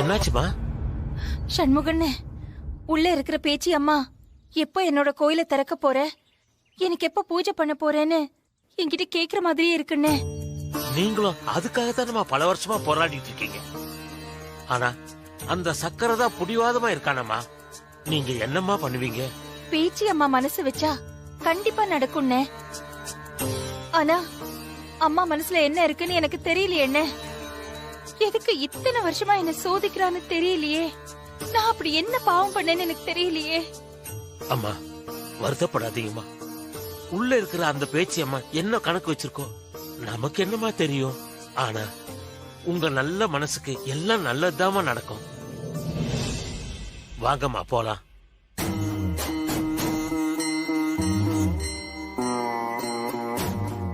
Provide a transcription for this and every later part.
என்னாச்சுமா? சண்முகண்ணே, உள்ள இருக்கிற பேச்சி அம்மா எப்ப என்னோட கோயில திறக்க போற, எனக்கு எப்ப பூஜை பண்ண போறேன்னு என்கிட்ட கேக்குற மாதிரியே இருக்குண்ணே. நீங்களும் அதுக்காக தான் பல வருஷமா போராடிட்டு இருக்கீங்க. ஆனா அந்த சக்கரை தான் புடிவாதமா இருக்கானம்மா. நீங்க என்னம்மா பண்ணுவீங்க? பேச்சி அம்மா மனசு வச்சா கண்டிப்பா நடக்கும்னே. ஆனா அம்மா மனசுல என்ன இருக்குன்னு எனக்கு தெரியலையே. என்ன எதுக்கு இத்தனை வருஷமா என்ன சோதிக்கிறான்னு தெரியலையே. நான் அப்படி என்ன பாவம் பண்ணேன்னு எனக்கு தெரியலையே. அம்மா வருத்தப்படாதீங்கம்மா. உள்ள இருக்கிற அந்த பேச்சி அம்மா என்ன கணக்கு வச்சிருக்கோ நமக்கு என்னமா தெரியும். ஆனா உங்க நல்ல மனசுக்கு எல்லாம் நல்லதுதாமா நடக்கும். வாங்கம்மா போலாம்.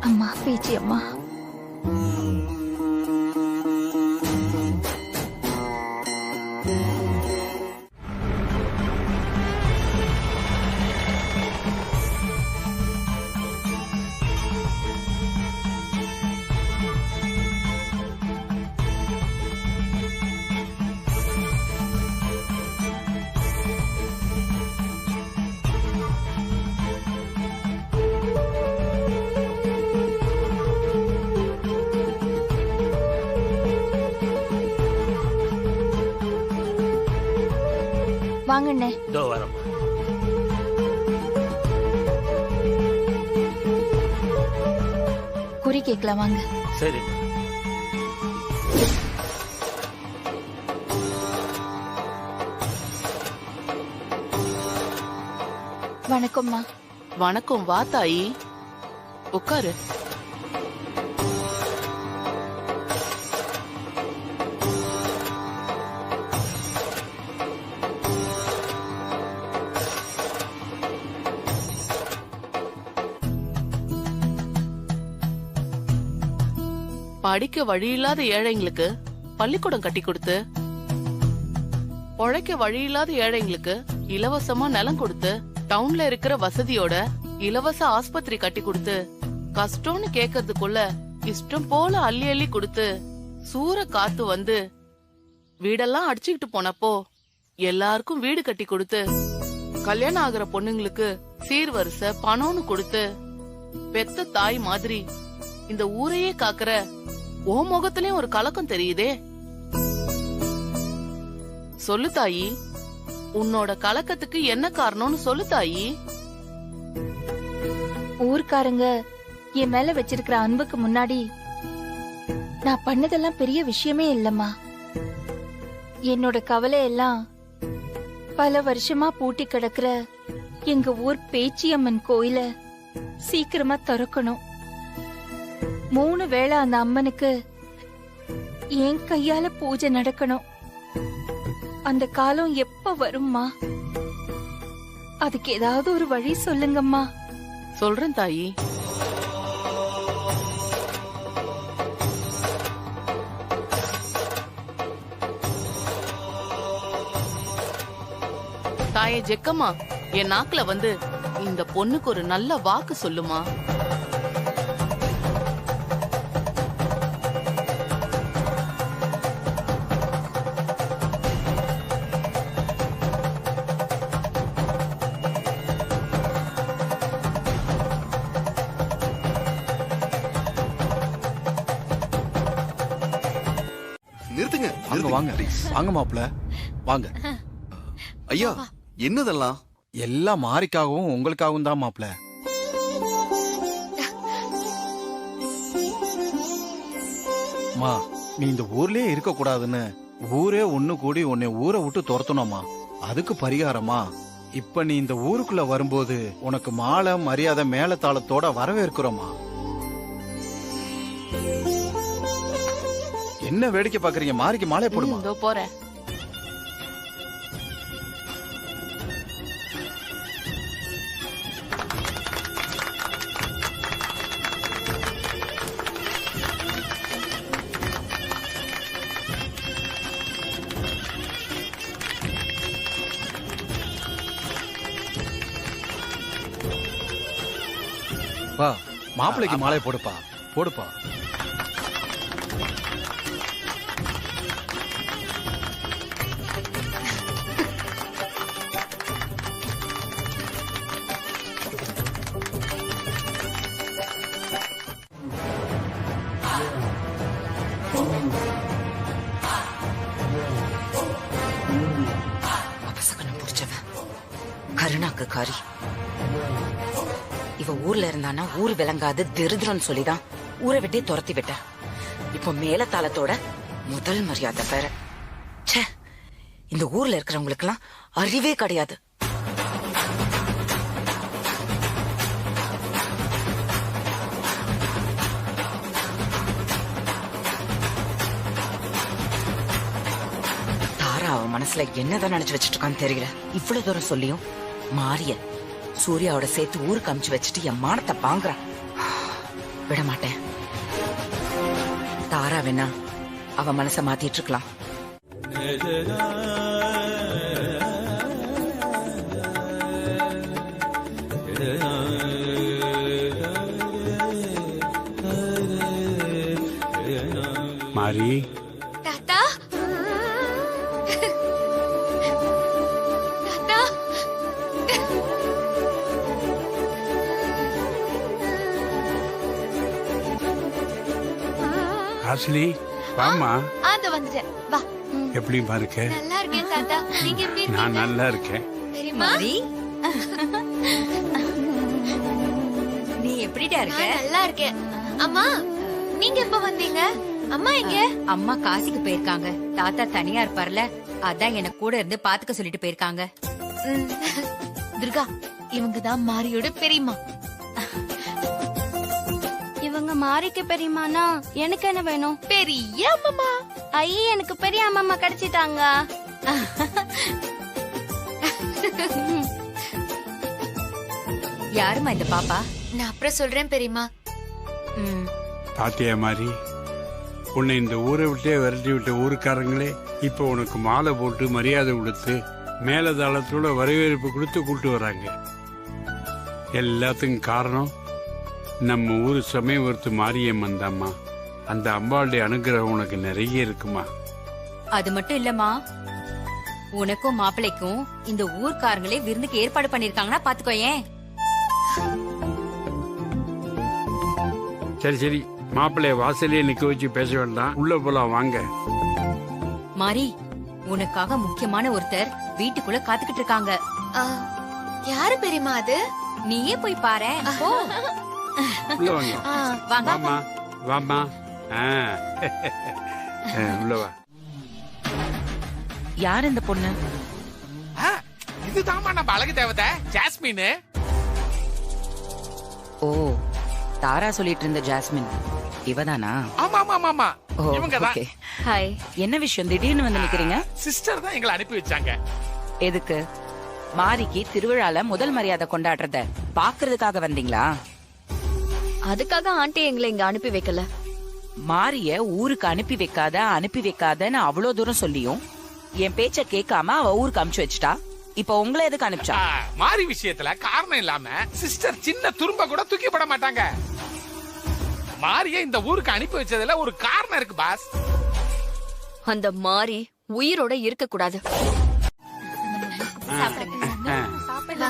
அம்மா பேச்சி அம்மா, வாங்கண்ணே. இதோ வரோம். குறி கேட்கலாம் வாங்க. சரி. வணக்கம்மா. வணக்கம். வா தாயி, உட்காரு. படிக்க வழியில்லாத ஏழைங்களுக்கு பள்ளிக்கூடம் கட்டி கொடுத்து, உழைக்க வழியில்லாத ஏழைங்களுக்கு இலவசமா நிலம் கொடுத்து, டவுன்ல இருக்கிற வசதியோட இலவச ஆஸ்பத்திரி கட்டி கொடுத்து, கஷ்டம்னு கேட்கறதுக்குள்ள இஷ்டம் போல அள்ளி அள்ளி கொடுத்து, சூற காத்து வந்து வீடெல்லாம் அடிச்சுக்கிட்டு போனப்போ எல்லாருக்கும் வீடு கட்டி கொடுத்து, கல்யாணம் ஆகுற பொண்ணுங்களுக்கு சீர்வரிசை பணம்னு கொடுத்து, பெத்த தாய் மாதிரி இந்த ஊரையே காக்குற ஓ முகத்திலயும் ஒரு கலக்கம் தெரியுதே. சொல்லு தாயி, உன்னோட கலக்கத்துக்கு என்ன காரணம்னு சொல்லு தாயி. ஊர்க்காரங்க என் மேல வச்சிருக்கிற அன்புக்கு முன்னாடி நான் பண்ணதெல்லாம் பெரிய விஷயமே இல்லம்மா. என்னோட கவலை எல்லாம் பல வருஷமா பூட்டி கிடக்குற எங்க ஊர் பேச்சியம்மன் கோயில சீக்கிரமா திறக்கணும். 3 வேளை அந்த அம்மனுக்கு என் கையால பூஜை நடக்கணும். அந்த காலம் எப்ப வரும்மா? அதுக்கு ஏதாவது ஒரு வழி சொல்லுங்கம்மா. சொல்றேன் தாயி. தாயே ஜெக்கம்மா, என் நாக்குல வந்து இந்த பொண்ணுக்கு ஒரு நல்ல வாக்கு சொல்லுமா. நிறுத்துங்க. வாங்க வாங்க வாங்க மாப்பிள வாங்க. ஐயா, என்னதெல்லாம்? எல்லாம் மாரிக்காகவும் உங்களுக்காகவும் தான் மாப்பிள. மா, நீ இந்த ஊர்லயே இருக்க கூடாதுன்னு ஊரே ஒண்ணு கூடி உன்னை ஊரை விட்டு துரத்தணுமா. அதுக்கு பரிகாரமா இப்ப நீ இந்த ஊருக்குள்ள வரும்போது உனக்கு மாலை மரியாதை மேலத்தாளத்தோட வரவேற்கிறோமா. என்ன வேடிக்கை பாக்குறீங்க? மாரிக்கு மாலை போடுமா. இதோ போறேன். வா, மாப்பிள்ளைக்கு மாலை போடுப்பா போடுப்பா. அபசகனம் பிடிச்சவன், கருணாக்கு காரி. இவ ஊர்ல இருந்தானா ஊர் விளங்காது திருதுறன்னு சொல்லிதான் ஊரை விட்டே துரத்தி விட்ட. இப்போ மேலத்தாளத்தோட முதல் மரியாதை வேற. ச்சே, இந்த ஊர்ல இருக்கிறவங்களுக்கு எல்லாம் அறிவே கிடையாது. தாரா அவன் மனசுல என்னதான் நினைச்சு வச்சிட்டு இருக்கான்னு தெரியல. இவ்வளவு தூரம் சொல்லியும் மாரிய சூர்யாவோட சேர்த்து ஊருக்கு அமுச்சு வச்சுட்டு என் மானத்தை பாங்குறான். விட மாட்டேன். தாரா வேணா அவ மனச மாத்திட்டு இருக்கலாம். மாரி, தாத்தா தாத்தா ஹாசினி வாமா. ஆந்த வந்துட்டேன். வா. எப்படிமா இருக்க? நல்லா இருக்கேன் தாத்தா. நீங்க எப்படி இருக்கீங்க? நான் நல்லா இருக்கேன். பெரியம்மா, நீ எப்படிடா இருக்க? நான் நல்லா இருக்கேன். அம்மா, நீங்க எப்ப வந்தீங்க? அம்மா எங்க? அம்மா காசிக்கு போயிருக்காங்க. தாத்தா தனியா இருப்பார்ல, அதான் எனக்கு கூட இருந்து பாத்துக்க சொல்லிட்டு போயிருக்காங்க. துர்கா, இவங்க தான் மாரியோட பெரியம்மா. இவங்க மாரிக்கு பெரியம்மானா எனக்கு என்ன வேணும்? பெரிய அம்மா. ஐயே, எனக்கு பெரிய அம்மா கிடைச்சிட்டாங்க. யாருமா இந்த பாப்பா? நான் அப்புறம் சொல்றேன் பெரியம்மா. பாத்தியா மாரி, உன்னை இந்த ஊரை விட்டே விரட்டி விட்ட ஊருக்காரங்களே இப்ப உனக்கு மாலை போட்டு மரியாதை கொடுத்து மேலதாளத்தோட வரவேற்பு கொடுத்து கூட்டு வராங்க. எல்லாத்துக்கும் காரணம் நம்ம ஊரு சமயவரத்து மாரியம்மன் தாம்மா. அந்த அம்பாளுடைய அனுகிரகம் உனக்கு நிறைய இருக்குமா. அது மட்டும் இல்லம்மா, உனக்கும் மாப்பிள்ளைக்கும் இந்த ஊர்க்காரங்களே விருந்துக்கு ஏற்பாடு பண்ணிருக்காங்கன்னா பாத்துக்கோயேன். சரி சரி, மாப்பிள்ளைய வாசலே நிக்க வச்சு பேச வேண்டாம், உள்ள போலாம் வாங்க. மாரி, உனக்காக முக்கியமான ஒருத்தர் வீட்டுக்குள்ள காத்துக்கிட்டு இருக்காங்க. யாரு பெரியம்மா அது? நீயே போய் பாரு. உள்ள வாங்க. வாங்க. வாமா வாமா. உள்ள வா. யார் இந்த பொண்ணு? இதுதாம்மா நம்ம அழகு தேவதை ஜாஸ்மின். ஓ, தாரா சொல்லிட்டு இருந்த ஜாஸ்மின் இவதானா? ஆமா ஆமா ஆமா, ஓ, இவங்கதான். ஓகே. ஹாய். என்ன விஷயம் திடீர்னு வந்து நிக்கிறீங்க? சிஸ்டர் தான் எங்களை அனுப்பி வச்சாங்க. எதுக்கு? மாரிக்கு திருவிழால முதல் மரியாதை கொண்டாடுறத பாக்குறதுக்காக வந்தீங்களா? அதுக்காக ஆண்டி எங்களை இங்க அனுப்பி வைக்கல. மாரிய ஊருக்கு அனுப்பி வைக்காதன்னு அவ்வளவு தூரம் சொல்லியும் என் பேச்ச கேட்காம அவ ஊருக்கு அனுப்பிச்சு வச்சுட்டா. இப்ப உங்களை எதுக்கு அனுப்பிச்சா? மாறி விஷயத்துல காரணம் இல்லாம சிஸ்டர் சின்ன துரும்ப கூட தூக்கி போட மாட்டாங்க. மாரிய இந்த ஊருக்கு அனுப்பி வச்சதுல ஒரு காரணம் இருக்கு பாஸ். அந்த மாறி உயிரோட இருக்க கூடாது.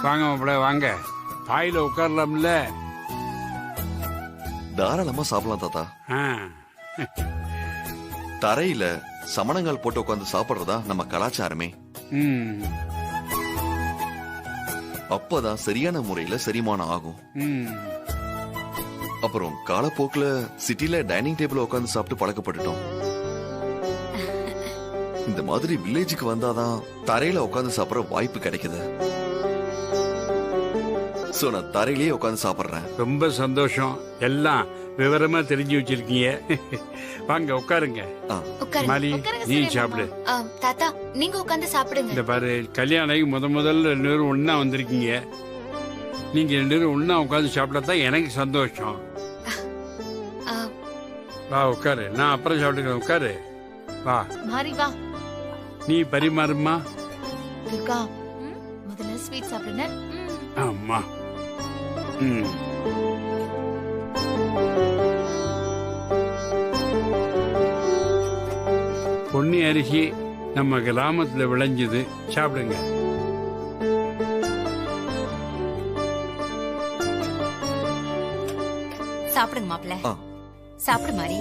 வாங்க மாப்பிள்ள வாங்க, பாயில உட்காரலாம்ல. தாராளமா சாப்பிடலாம் தாத்தா. ஆ. தரையில சமணங்கால் போட்டு உட்காந்து சாப்பிடுறதா நம்ம கலாச்சாரமே. ம். அப்பதான் சரியான முறையில செரிமானம் ஆகும். ம். அப்புறம் காலப்போக்குல சிட்டில டைனிங் டேபிள் உட்காந்து சாப்பிட்டு பழக்கப்பட்டுட்டோம். இந்த மாதிரி வில்லேஜுக்கு வந்தாதான் தரையில உட்காந்து சாப்பிடுற வாய்ப்பு கிடைக்குது. சோ நான் தரையிலேயே உட்காந்து சாப்பிடுறேன். ரொம்ப சந்தோஷம், எல்லாம் விவரமா தெரிஞ்சு வச்சிருக்கீங்க. வாங்க உட்காருங்க. மாலி நீ சாப்பிடு. தாத்தா நீங்க உட்கார்ந்து சாப்பிடுங்க. இந்த பாரு, கல்யாணம் ஆகி முதல்ல 2 பேரும் ஒன்னா வந்திருக்கீங்க. நீங்க 2 பேரும் ஒன்னா உட்காந்து சாப்பிடத்தான் எனக்கு சந்தோஷம். வா உட்காரு, நான் அப்புறம் சாப்பிட்டுக்கிறேன். உட்காரு. வா மாறி வா. நீ பரிமாறுமா. துர்கா முதல்ல ஸ்வீட் சாப்பிடுங்க. ஆமா. ம். பொன்னி அரிசி நம்ம கிராமத்துல விளைஞ்சது, சாப்பிடுங்க. சாப்பிடுங்க மாப்பிள்ள, சாப்பிடு மாறி.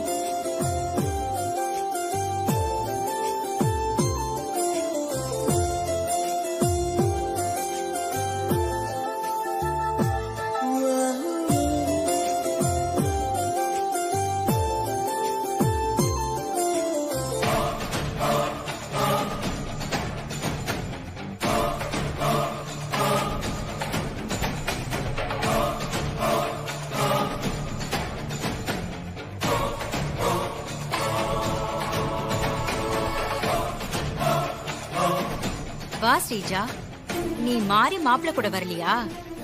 வா ஸ்ரீஜா, நீ மாறி மாப்பிள்ள கூட வரலையா?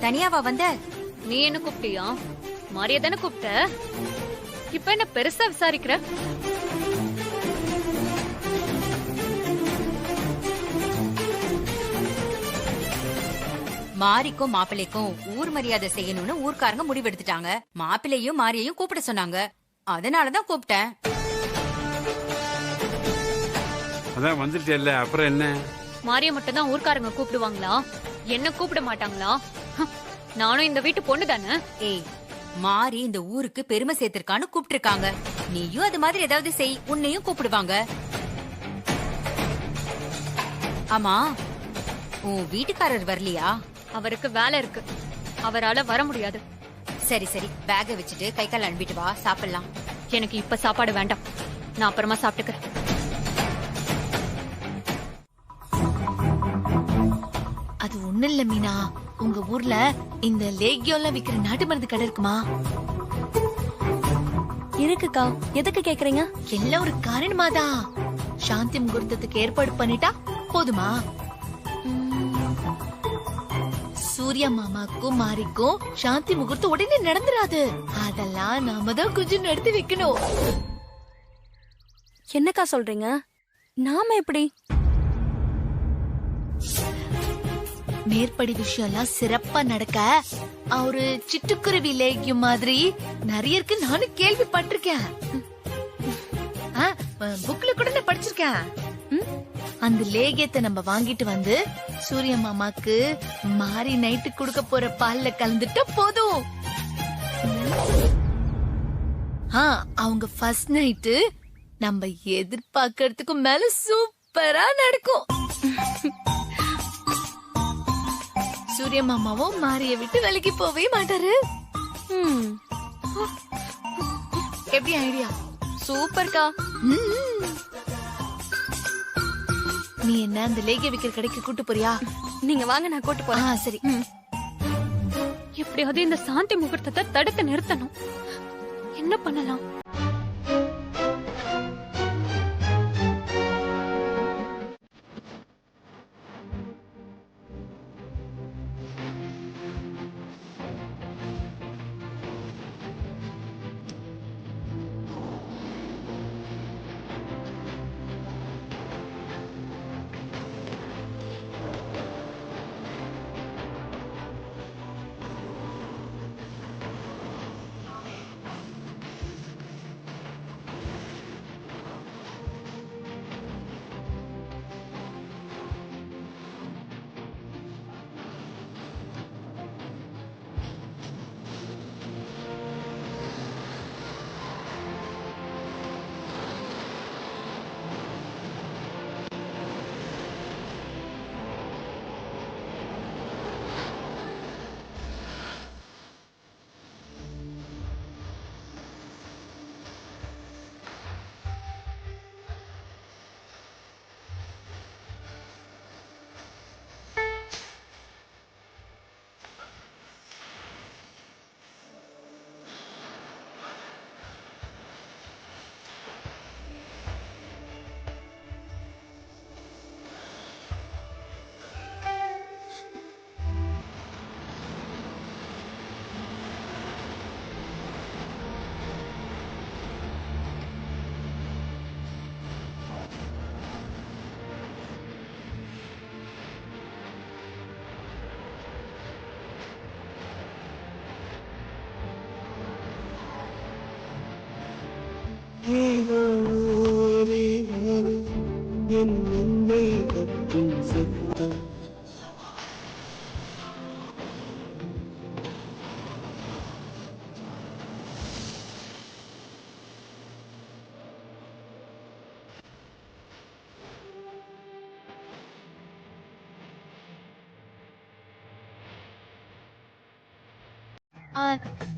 தனியாவா வந்த? நீ என்ன கூப்பிட்டியா? மாறிய தானே கூப்பிட்ட. இப்ப என்ன பெருசா விசாரிக்கிற? மாரிக்கும் மாப்பிள்ளைக்கும் ஊர் மரியாதை செய்யணும்னு ஊர்க்காரங்க முடிவெடுத்துட்டாங்க. மாப்பிள்ளையும் மாரியையும் கூப்பிட சொன்னாங்க, அதனாலதான் கூப்பிட்டேன். அதான் வந்துட்டேல்ல, அப்புறம் என்ன? மாரிய மட்டும் தான் ஊர்க்காரங்க கூப்பிடுவாங்களா? என்ன கூப்பிட மாட்டாங்களா? நானும் இந்த வீட்டு பொண்ணு தானே. ஏய், மாறி இந்த ஊருக்கு பெருமை சேர்த்திருக்கான்னு கூப்பிட்டு இருக்காங்க. நீயும் அது மாதிரி ஏதாவது செய், உன்னையும் கூப்பிடுவாங்க. ஆமா, உன் வீட்டுக்காரர் வரலையா? அவருக்கு வேலை இருக்கு, அவரால வர முடியாது. சரி சரி, பேக வச்சுட்டு கை கால் அனுப்பிட்டு வா, சாப்பிடலாம். எனக்கு இப்ப சாப்பாடு வேண்டாம், நான் அப்புறமா சாப்பிட்டுக்கிறேன். அது ஒண்ணு இல்ல மீனா, உங்க ஊர்ல இந்த லேகியோலாம் விக்கிற நாட்டு மருந்து கடை இருக்குமா? இருக்குக்கா. எதுக்கு கேக்குறீங்க? எல்லாம் ஒரு காரணமாதான். சாந்தி முகூர்த்தத்துக்கு ஏற்பாடு பண்ணிட்டா போதுமா? சூர்யா மாமாக்கும் மாரிக்கும் சாந்தி முகூர்த்தம் உடனே நடந்துராது. அதெல்லாம் நாம தான் கொஞ்சம் நடத்தி வைக்கணும். என்னக்கா சொல்றீங்க? நாம எப்படி? மேற்படி விஷயம் எல்லாம் சிறப்பா நடக்க ஒரு சிட்டுக்குருவி லேகியம் மாதிரி நிறைய இருக்கு. நானும் கேள்விப்பட்டிருக்கேன், புக்ல கூட நான் படிச்சிருக்கேன். அந்த லேகியத்தை நம்ம வாங்கிட்டு வந்து சூரிய மாமாக்கு மாறி நைட்டு குடுக்க போற பால்ல கலந்துட்டா போதும். அவங்க ஃபர்ஸ்ட் நைட்டு நம்ம எதிர்பார்க்கறதுக்கு மேல சூப்பரா நடக்கும். சூரிய மாமாவும் மாரிய விட்டு விலகி போவே மாட்டாரு. எப்படி ஐடியா? சூப்பர்க்கா. நீ என்ன அந்த லேகிய விக்கிற கடைக்கு கூட்டு போறியா? நீங்க வாங்க, நான் கூட்டு போறேன். சரி. எப்படியாவது இந்த சாந்தி முகூர்த்தத்தை தடுத்து நிறுத்தணும். என்ன பண்ணலாம்?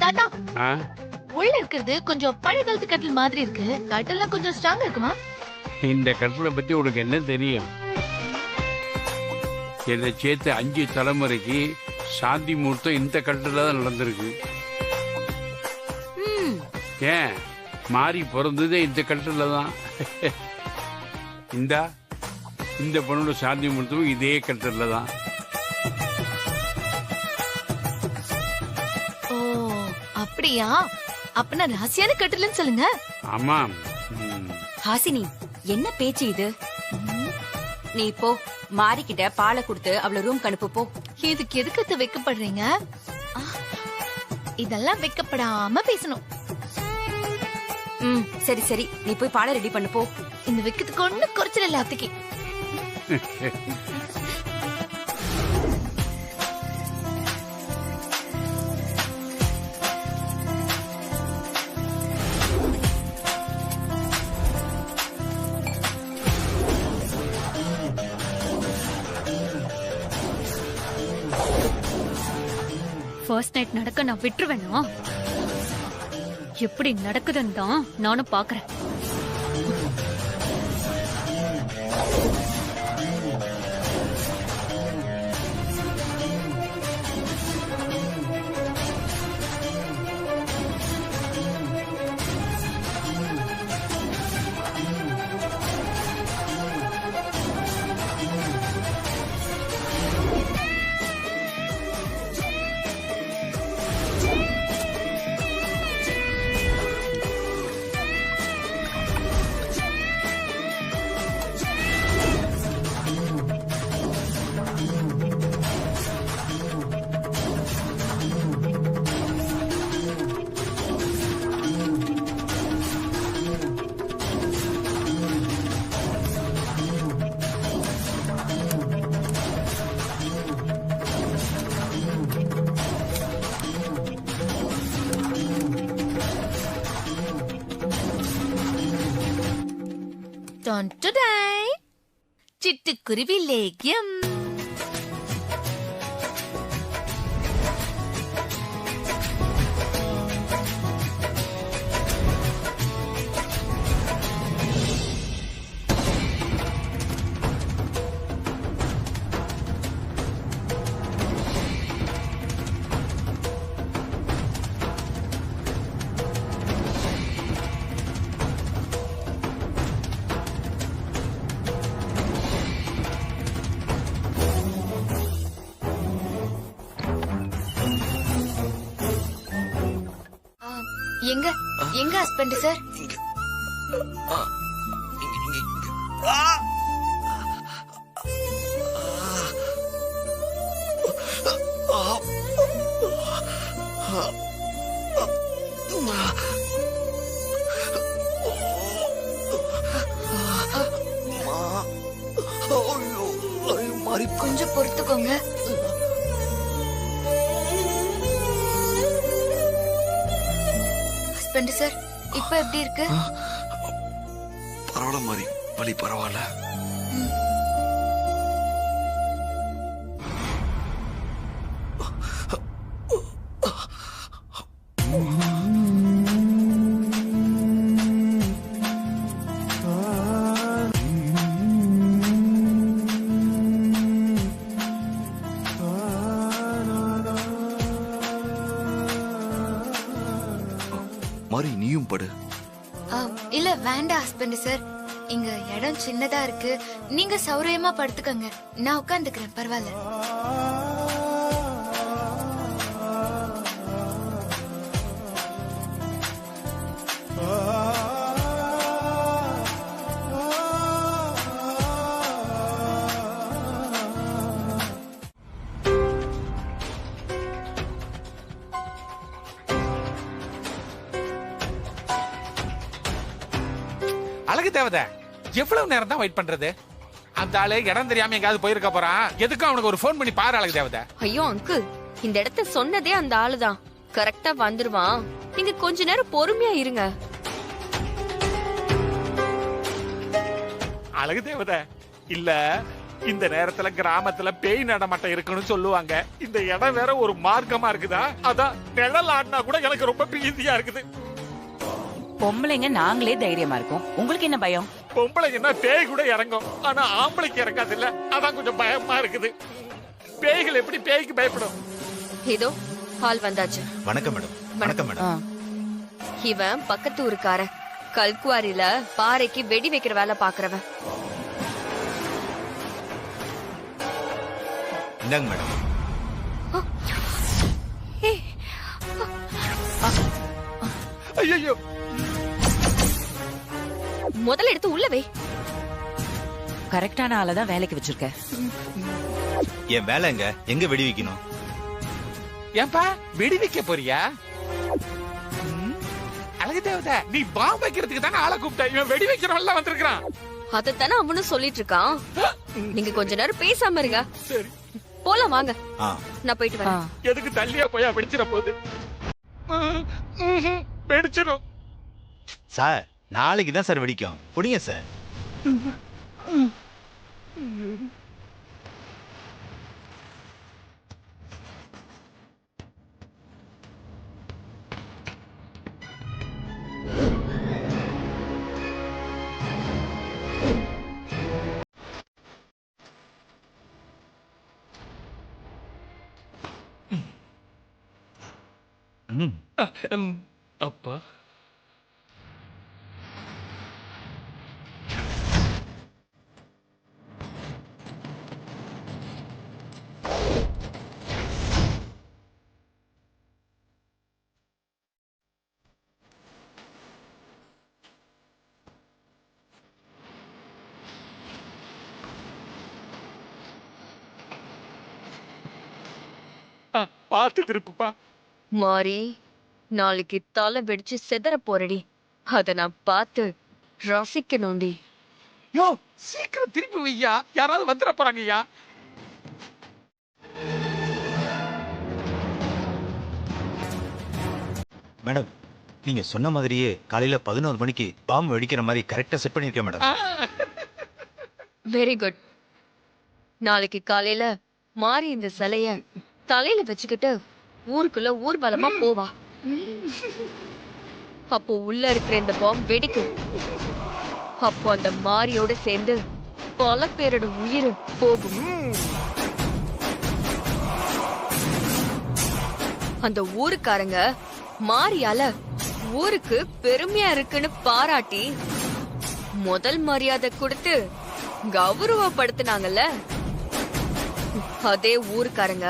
தாத்தா ஆ? உள்ள இருக்கிறது கொஞ்சம் பழைய காலத்து கட்டில் மாதிரி இருக்கு. கட்டெல்லாம் கொஞ்சம் ஸ்ட்ராங்கா இருக்குமா? இந்த கட்டளை பத்தி உனக்கு என்ன தெரியும்? என்னை சேர்த்து 5 தலைமுறைக்கு சாந்தி முகூர்த்தம் இந்த கட்டளை தான் நடந்திருக்கு. ஏன் மாறி பிறந்ததே இந்த கட்டளை தான். இந்த பொண்ணோட சாந்தி முகூர்த்தம் இதே கட்டளை தான். ஓ அப்படியா? அப்பனா ராசியான கட்டில்னு சொல்லுங்க. ஆமா. ஹாசினி, என்ன பேச்சு இது? நீ போ, மாறிக்கிட்ட பாலை கொடுத்து அவள ரூம் அனுப்பு போ. இதுக்கு எதுக்கு வைக்கப்படுறீங்க? இதெல்லாம் வைக்கப்படாம பேசணும். சரி சரி, நீ போய் பாலை ரெடி பண்ணு போ. இந்த வைக்கிறதுக்கு ஒண்ணு குறைச்சல இல்ல அத்திக்கு. ஃபர்ஸ்ட் நைட் நடக்க நான் விட்டுருவேனா? எப்படி நடக்குதுன்னு தான் நானும் பாக்குறேன். சிட்டுக்குருவி லேகியம். எங்க எங்க ஹஸ்பண்ட் சார்? கொஞ்சம் பொறுத்துக்கோங்க. சார் இப்ப எப்படி இருக்கு? பரவாயில்ல மாதிரி வலி பரவாயில்ல. மாறி நீயும் படு. இல்ல வேண்டாம் ஹஸ்பண்ட் சார், இங்க இடம் சின்னதா இருக்கு. நீங்க சௌரியமா படுத்துக்கங்க, நான் உட்காந்துக்கிறேன். பரவாயில்ல. அழகு தேவதை, எவ்வளவு நேரம் தான் வெயிட் பண்றது? அந்த ஆளு இடம் தெரியாம எங்காவது போயிருக்க போறான். எதுக்கும் அவனுக்கு ஒரு போன் பண்ணி பாரு அழகு தேவதை. ஐயோ அங்கிள், இந்த இடத்த சொன்னதே அந்த ஆளுதான். கரெக்டா வந்துருவான். நீங்க கொஞ்ச நேரம் பொறுமையா இருங்க. அழகு தேவதை இல்ல, இந்த நேரத்துல கிராமத்துல பேய் நடமாட்டம் இருக்குன்னு சொல்லுவாங்க. இந்த இடம் வேற ஒரு மார்க்கமா இருக்குதா, அதான் நிழல் ஆடினா கூட எனக்கு ரொம்ப பீதியா இருக்குது. பொம்பளைங்க நாங்களே தைரியமா இருக்கோம், உங்களுக்கு என்ன பயம்? பொம்பளைங்கன்னா பேய் கூட இறங்கும், ஆனா ஆம்பளைக்கு இறங்காது இல்ல, அதான் கொஞ்சம் பயமா இருக்குது. பேய்கள் எப்படி பேய்க்கு பயப்படும்? ஏதோ ஹால் வந்தாச்சு. வணக்கம் மேடம். வணக்கம் மேடம். இவன் பக்கத்து ஊருக்காரன், கல்குவாரியில பாறைக்கு வெடி வைக்கிற வேலை பாக்குறவன். இந்தாங்க மேடம். ஐயோ, முதல்ல எடுத்து உள்ள வை. கரெக்டான ஆளதான் வேலைக்கு வச்சிருக்க. என் வேலை எங்க வெடி வைக்கணும்? ஏன்பா வெடி வைக்க போறியா? அழகு தேவதை, நீ பாம்பு வைக்கிறதுக்கு தானே ஆளை கூப்பிட்ட, இவன் வெடி வைக்கிறவன் வந்திருக்கான். அதத்தானே அவனும் சொல்லிட்டு இருக்கான். நீங்க கொஞ்ச நேரம் பேசாம இருங்க. சரி போலாம் வாங்க, நான் போயிட்டு வரேன். எதுக்கு தள்ளியா போயா வெடிச்சிட போகுது? வெடிச்சிடும் சார். நாளைக்கு தான் சார் வெடிக்கும், புடிங்க சார். அப்பா பார்த்து திருப்புப்பா. மாறி, நாளைக்கு தலை வெடிச்சு செதற போறடி, அத நான் பார்த்து ரசிக்கணும்டி. யோ சீக்கிரம் திருப்பி வையா, யாராவது வந்துட போறாங்க ஐயா. மேடம், நீங்க சொன்ன மாதிரியே காலையில 11 மணிக்கு பாம்பு வெடிக்கிற மாதிரி கரெக்டா செட் பண்ணிருக்கேன் மேடம். Very good. நாளைக்கு காலையில மாறி இந்த சிலைய தலையில வச்சுக்கிட்டு ஊருக்குள்ள ஊர்வலமா போவா. அப்போ உள்ள இருக்கிற இந்த பாம்பு வெடிக்கும். அப்போ அந்த மாரியோட சேர்ந்து பல பேரோட உயிர் போகும். அந்த ஊருக்காரங்க மாரியால ஊருக்கு பெருமையா இருக்குன்னு பாராட்டி முதல் மரியாதை கொடுத்து கௌரவப்படுத்தினாங்கல்ல, அதே ஊருக்காரங்க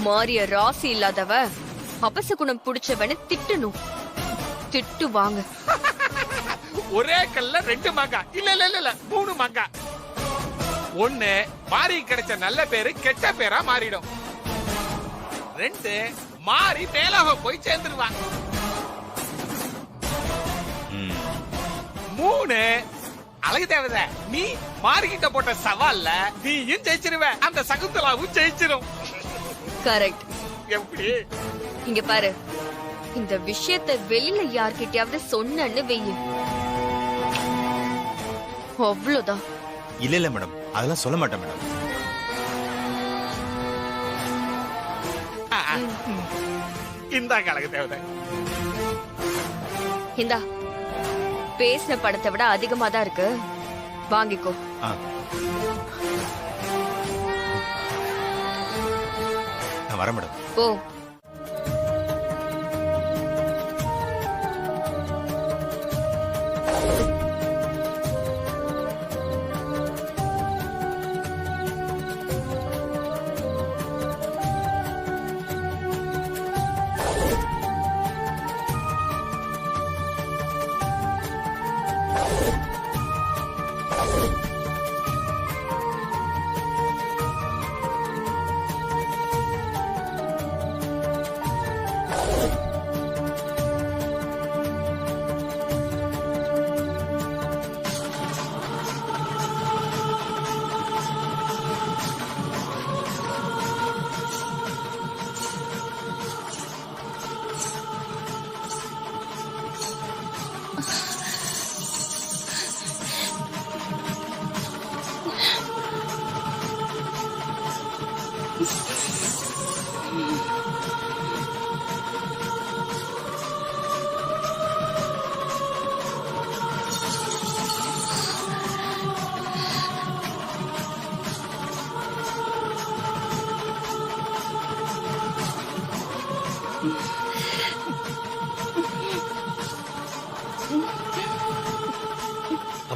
மாரிய ராசி இல்லாதவ அபசகுணம் புடிச்சவன திட்டணும். திட்டுவாங்க. ஒரே கல்ல 2 மாங்காய் இல்ல இல்ல இல்ல 3 மாங்காய். ஒண்ணு மாறி கிடைச்ச நல்ல பேரு கெட்ட பேரா மாறிடும். 2 மாறி மேலாக போய் சேர்ந்துருவாங்க. 3 அழகு தேவதை, நீ மாறிக்கிட்ட போட்ட சவால்ல நீயும் ஜெயிச்சிருவ, அந்த சகுந்தலாவும் ஜெயிச்சிரும். கரெக்ட். எப்படி? இங்க பாரு, இந்த விஷயத்தை வெளியில யார்கிட்டயாவது சொன்னன்னு வெய்யு, அவ்வளவுதான். இல்ல இல்ல மேடம், அதெல்லாம் சொல்ல மாட்டேன் மேடம். இந்தாங்க அழகு தேவதை. இந்தா, பேசின படத்தை விட அதிகமா தான் இருக்கு, வாங்கிக்கோ. நான் வரேன் மேடம். ஓ,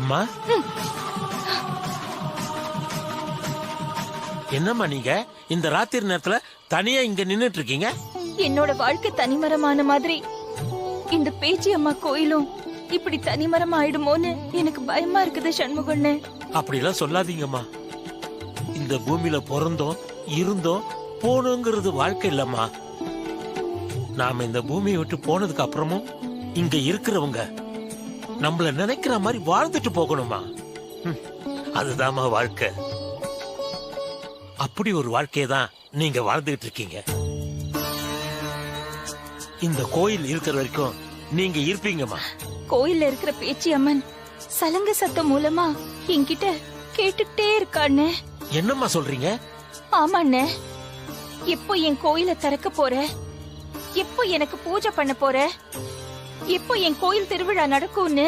அம்மா என்னம்மா நீங்க இந்த ராத்திரி நேரத்துல தனியா இங்க நின்னுட்டு இருக்கீங்க? என்னோட வாழ்க்கை தனிமரமான மாதிரி இந்த பேச்சி அம்மா கோயிலும் இப்படி தனிமரம் ஆயிடுமோன்னு எனக்கு பயமா இருக்குது சண்முகண்ணே. அப்படிலாம் சொல்லாதீங்கம்மா. இந்த பூமியில பிறந்தோம் இருந்தோம் போனோங்கிறது வாழ்க்கை இல்லம்மா. நாம இந்த பூமியை விட்டு போனதுக்கு அப்புறமும் இங்க இருக்கிறவங்க நம்மள நினைக்கிற மாதிரி வாழ்ந்துட்டு போகணுமா? அதுதாம்மா வாழ்க்கை. அப்படி ஒரு வாழ்க்கையை தான் நீங்க வாழ்ந்துகிட்டு இருக்கீங்க. இந்த கோயில் இருக்கிற வரைக்கும் நீங்க இருப்பீங்கம்மா. கோயில்ல இருக்கிற பேச்சி அம்மன் சலங்க சத்தம் மூலமா என்கிட்ட கேட்டுட்டே இருக்காண்ணே. என்னம்மா சொல்றீங்க? ஆமாண்ணே. எப்போ என் கோயில திறக்க போற, எப்போ எனக்கு பூஜை பண்ண போற, எப்போ என் கோயில் திருவிழா நடக்கும்னு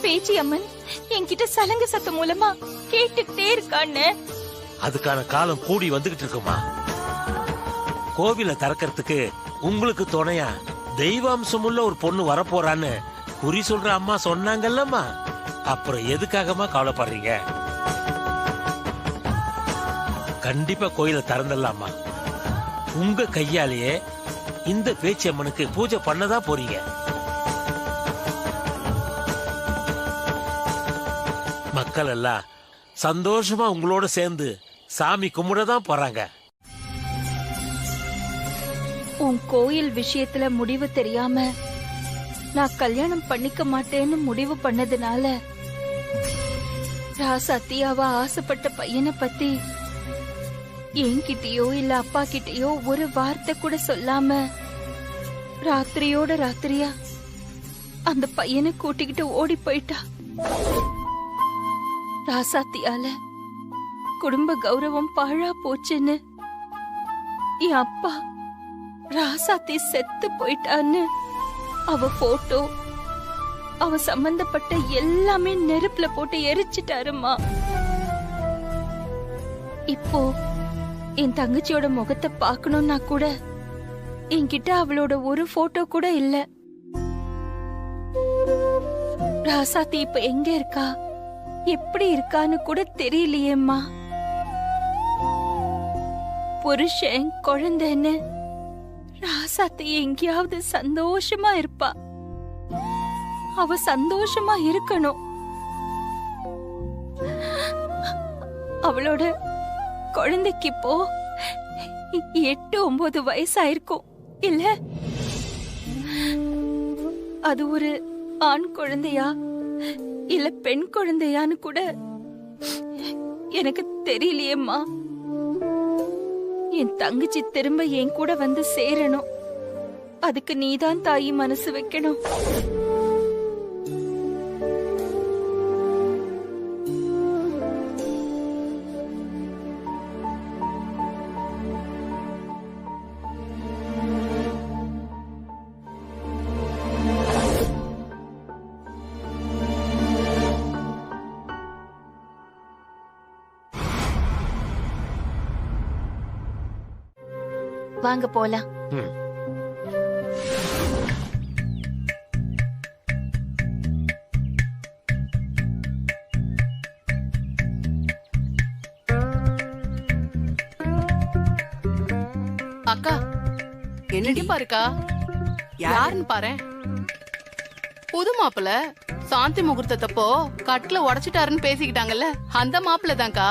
பேச்சி அம்மன் என்கிட்ட சலங்க சத்தம் மூலமா கேட்டுட்டே இருக்காண்ணே. அதுக்கான காலம் கூடி வந்துகிட்டு இருக்குமா? கோவில திறக்கிறதுக்கு உங்களுக்கு துணையா தெய்வாம்சமுள்ள ஒரு பொண்ணு வரப்போறான்னு குறி சொல்ற அம்மா சொன்னாங்கல்லம்மா. அப்புறம் எதுக்காகமா கவலைப்படுறீங்க? கண்டிப்பா கோயில திறந்துடலாமா. உங்க கையாலேயே இந்த பேச்சி அம்மனுக்கு பூஜை பண்ணதான் போறீங்க. மக்கள் எல்லாம் சந்தோஷமா உங்களோட சேர்ந்து சாமி கும்பிடதான் போறாங்க. உன் கோயில் விஷயத்துல முடிவு தெரியாம நான் கல்யாணம் பண்ணிக்க மாட்டேன்னு முடிவு பண்ணதுனால ராசாத்தியாவா ஆசைப்பட்ட பையனை பத்தி என்கிட்டயோ இல்ல அப்பா கிட்டயோ ஒரு வார்த்தை கூட சொல்லாம ராத்திரியோட ராத்திரியா அந்த பையனை கூட்டிக்கிட்டு ஓடி போயிட்டா. ராசாத்தியால குடும்ப கௌரவம் பாழா போச்சுன்னு என் அப்பா ராசாத்தி செத்து போயிட்டான்னு அவ போட்டோ அவ சம்பந்தப்பட்ட எல்லாமே நெருப்புல போட்டு எரிச்சிட்டாருமா. இப்போ என் தங்கச்சியோட முகத்தை பார்க்கணும்னா கூட என்கிட்ட அவளோட ஒரு போட்டோ கூட இல்ல. ராசாத்தி இப்ப எங்க இருக்கா, எப்படி இருக்கான்னு கூட தெரியலையேம்மா. புருஷன் குழந்தைன்னு ராசாத்தி எங்கேயாவது சந்தோஷமா இருப்பா. அவ சந்தோஷமா இருக்கணும். அவளோட குழந்தைக்கு இப்போ 8-9 வயசாயிருக்கும் இல்ல? அது ஒரு ஆண் குழந்தையா இல்ல பெண் குழந்தையான்னு கூட எனக்கு தெரியலையேம்மா. என் தங்கச்சி திரும்ப என் கூட வந்து சேரணும். அதுக்கு நீதான் தாயி மனசு வைக்கணும். வாங்க போலாம். அக்கா என்னடி பாருக்கா, யாருன்னு பாரு. புது மாப்பிள்ள சாந்தி முகூர்த்தத்தப்போ கட்டில உடைச்சிட்டாருன்னு பேசிக்கிட்டாங்கல்ல, அந்த மாப்பிள்ள தான்க்கா.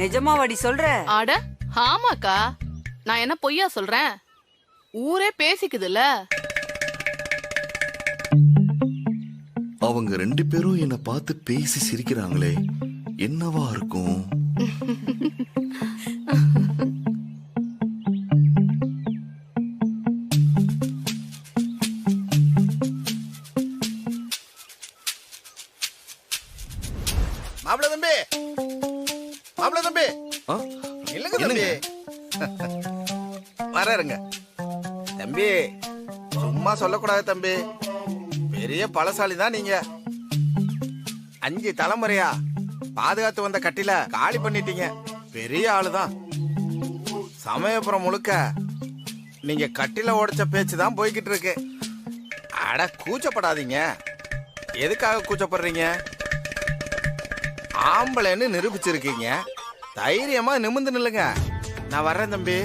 நிஜமாவாடி சொல்ற? ஆட ஆமாக்கா, நான் என்ன பொய்யா சொல்றேன்? ஊரே பேசிக்குதுல்ல. அவங்க 2 பேரும் என்ன பார்த்து பேசி சிரிக்கிறாங்களே, என்னவா இருக்கும்? மாப்பிள தம்பி, மாப்பிள தம்பி, இல்லங்க தம்பி, வரங்க தம்பி. சும்மா சொல்லக்கூடாது தம்பி, பெரிய பலசாலி தான் நீங்க. 5 தலைமுறையா பாதுகாத்து வந்த கட்டில காலி பண்ணிட்டீங்க. பெரிய ஆளுதான். சமயபுரம் முழுக்க நீங்க கட்டில உடைச்ச பேச்சு தான் போய்கிட்டு இருக்கு. அட கூச்சப்படாதீங்க, எதுக்காக கூச்சப்படுறீங்க? ஆம்பளைன்னு நிரூபிச்சிருக்கீங்க, தைரியமா நிமிர்ந்து நில்லுங்க. நான் வர்றேன் தம்பி.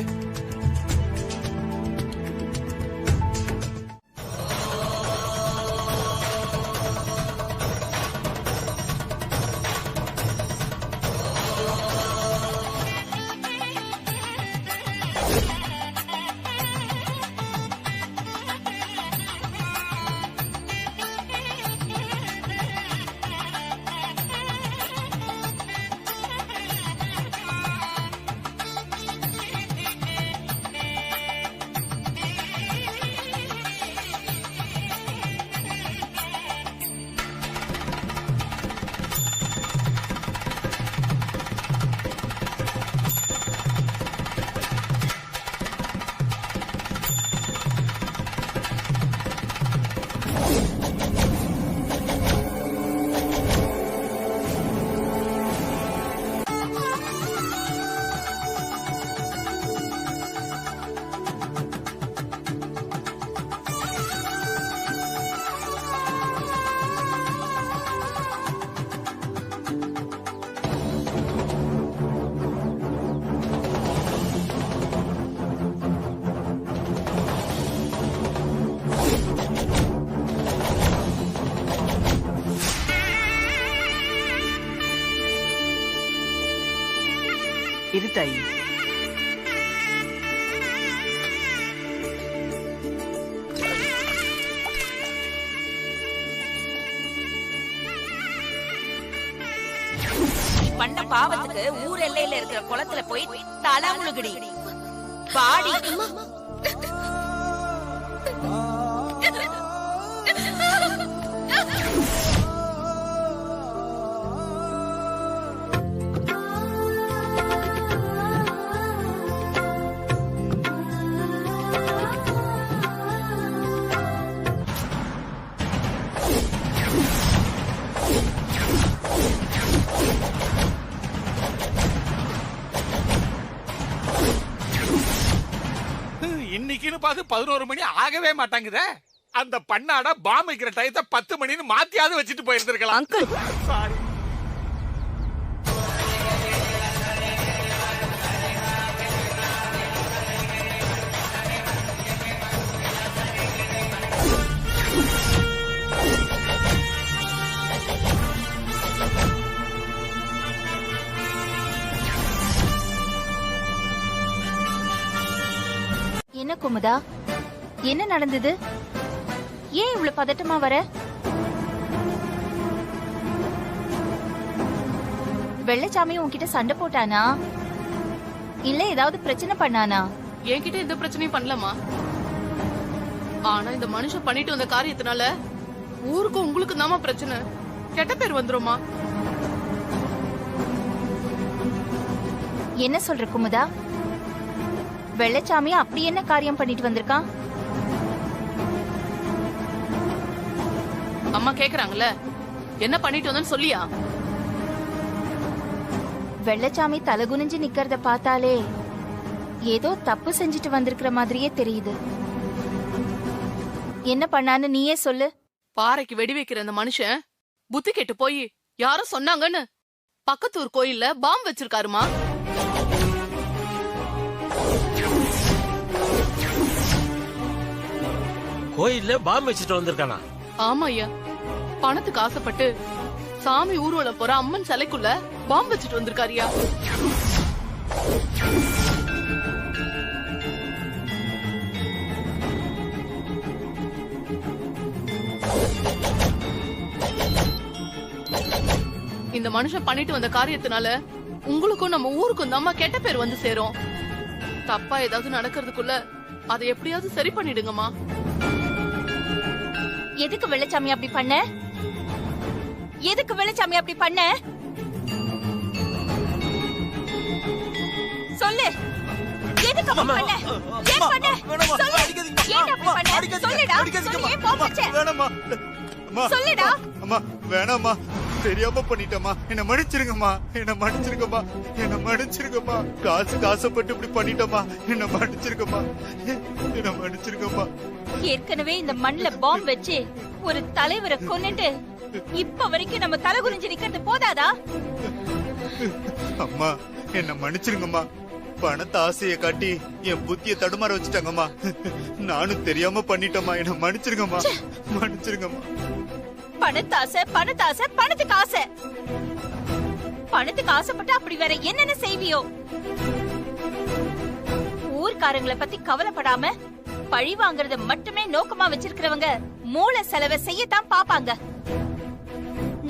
இரு தாயி. பண்ண பாவத்துக்கு ஊர் எல்லையில இருக்கிற குளத்துல போய் தலை முழுகுடி பாடி. இன்னைக்குன்னு பார்த்து 11 மணி ஆகவே மாட்டாங்குதே. அந்த பண்ணாட பாம் வைக்கிற டயத்தை 10 மணின்னு மாத்தியாவது வச்சுட்டு போயிருந்திருக்கலாம். Uncle sorry. என்ன குமுதா, என்ன நடந்தது? ஏன் இவ்வளவு பதட்டமா வர? வெள்ளச்சாமி உன்கிட்ட சண்டை போட்டானா? இல்ல ஏதாவது பிரச்சனை பண்ணானா? என்கிட்ட எந்த பிரச்சனையும் பண்ணலமா. ஆனா இந்த மனுஷன் பண்ணிட்டு வந்த காரியத்தினால ஊருக்கு உங்களுக்கு தாமா பிரச்சனை. கெட்ட பேர் வந்துருமா. என்ன சொல்ற குமுதா? வெள்ளச்சாமி அப்படி என்ன காரியம் பண்ணிட்டு வந்திருக்கான்? அம்மா கேக்குறாங்கல்ல, என்ன பண்ணிட்டு வந்தேன்னு சொல்லியா? வெள்ளச்சாமி தலகுனிஞ்சு நிக்கிறத பார்த்தாலே ஏதோ தப்பு செஞ்சுட்டு வந்திருக்கிற மாதிரியே தெரியுது. என்ன பண்ணான்னு நீயே சொல்லு. பாறைக்கு வெடி வைக்கிற அந்த மனுஷன் புத்தி கெட்டு போய் யாரோ சொன்னாங்கன்னு பக்கத்தூர் கோயில்ல பாம் வச்சிருக்காருமா. கோயில்ல பாம் வச்சுட்டு வந்திருக்கானா? ஆமா ஐயா, பணத்துக்கு ஆசைப்பட்டு சாமி ஊர்வலம் போற அம்மன் சிலைக்குள்ள பாம் வச்சுட்டு வந்திருக்காரியா. இந்த மனுஷன் பண்ணிட்டு வந்த காரியத்தினால உங்களுக்கும் நம்ம ஊருக்கும் தான் கெட்ட பேர் வந்து சேரும். தப்பா ஏதாவது நடக்கிறதுக்குள்ள அதை எப்படியாவது சரி பண்ணிடுங்கம்மா. எதுக்கு வெள்ளச்சாமி அப்படி பண்ண? எதுக்கு வெள்ளச்சாமி அப்படி பண்ண? சொல்லு. எதுக்கு அப்படி பண்ண? ஏன் பண்ண? சொல்லு. ஏன் அப்படி பண்ண? சொல்லுடா. சொல்லு, ஏன் பாம் வச்ச? வேணாம்மா. அம்மா. சொல்லுடா. அம்மா வேணாம்மா, தெரியாம பண்ணிட்டேம்மா. என்ன மன்னிச்சிருங்கம்மா, என்ன மன்னிச்சிருங்கம்மா, என்ன மன்னிச்சிருங்கம்மா. காசுக்கு ஆசைப்பட்டு இப்படி பண்ணிட்டோம்மா, என்ன மன்னிச்சிருங்கம்மா, என்ன மன்னிச்சிருங்கம்மா. ஏற்கனவே இந்த மண்ல பாம் வச்சு ஒரு தலைவரை கொன்னுட்டு இப்ப வரைக்கும் நம்ம தலை குனிஞ்சு நிக்கிறது போதாதா? அம்மா என்ன மன்னிச்சிருங்கம்மா. பணத்தை ஆசையை காட்டி என் புத்திய தடுமாற வச்சுட்டாங்கம்மா. நானும் தெரியாம பண்ணிட்டேம்மா. என்ன மன்னிச்சிருங்கம்மா, மன்னிச்சிருங்கம்மா. பணத்தாசை பணத்தாசை பணத்துக்கு ஆசை. பணத்துக்கு ஆசைப்பட்டு அப்படி வேற என்னென்ன செய்வியோ? ஊர்க்காரங்களை பத்தி கவலைப்படாம பழி வாங்குறத மட்டுமே நோக்கமா வச்சிருக்கிறவங்க மூளை செலவை செய்யத்தான் பாப்பாங்க.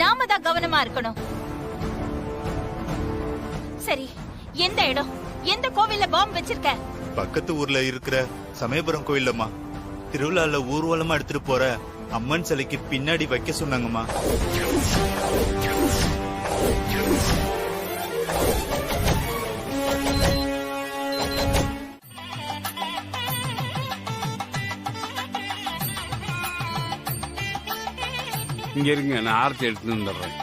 நாம தான் கவனமா இருக்கணும். சரி, எந்த இடம், எந்த கோவில்ல பாம்பு வச்சிருக்க? பக்கத்து ஊர்ல இருக்கிற சமயபுரம் கோயில்லம்மா. திருவிழால ஊர்வலமா எடுத்துட்டு போற அம்மன் சிலைக்கு பின்னாடி வைக்க சொன்னாங்கம்மா. இங்க இருங்க, நான் ஆர்த்தி எடுத்துட்டு வந்துடுறேன்.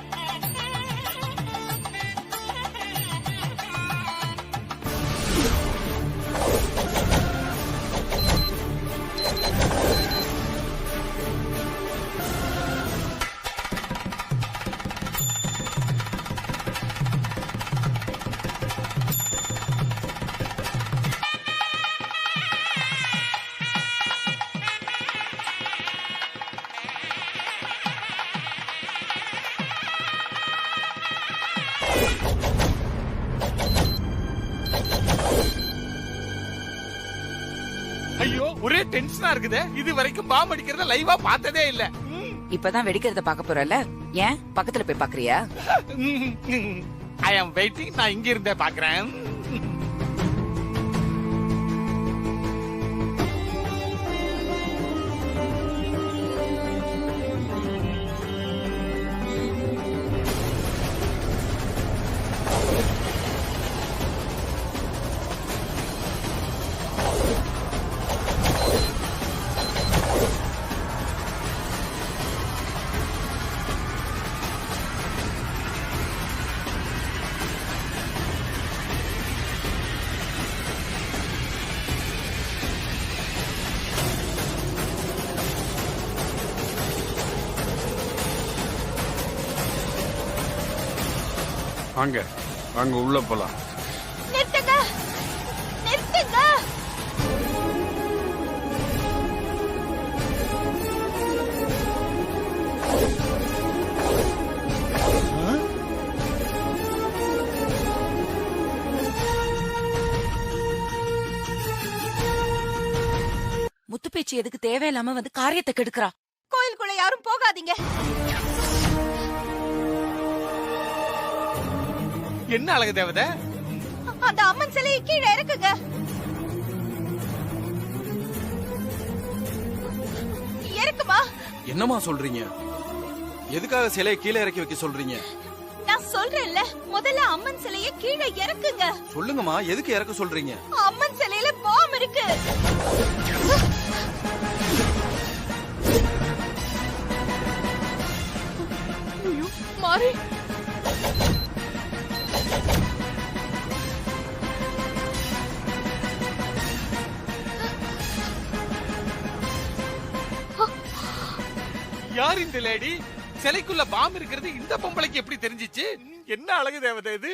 ஐயோ, ஒரே டென்ஷனா இருக்குதே. இது வரைக்கும் பாம்பு அடிக்கிறத லைவா பார்த்ததே இல்ல. இப்பதான் வெடிக்கிறத பாக்க போறல, ஏன் பக்கத்துல போய் பாக்குறியா? ஐ அம் வெயிட்டிங். நான் இங்க இருந்தே பாக்குறேன். வாங்க வாங்க, உள்ள போலாம். நிறுத்துங்க, நிறுத்துங்க. முத்துப்பேச்சு எதுக்கு தேவையில்லாம வந்து காரியத்தை கெடுக்கிறா? கோயிலுக்குள்ள யாரும் போகாதீங்க. என்ன அழகு தேவதை? அந்த அம்மன் சிலையை கீழே இறக்குங்க. இறக்குமா? என்னம்மா சொல்றீங்க? எதுக்காக சிலையை கீழே இறக்கி வைக்க சொல்றீங்க? நான் சொல்றேன்ல, முதல்ல அம்மன் சிலையை கீழே இறக்குங்க. சொல்லுங்கம்மா, எதுக்கு இறக்க சொல்றீங்க? அம்மன் சிலையில பாம்பு இருக்கு. மாறி, யார் இந்த லேடி? சிலைக்குள்ள பாம்பு இருக்கிறது இந்த பொம்பளைக்கு எப்படி தெரிஞ்சிச்சு? என்ன அழகு தேவதை இது?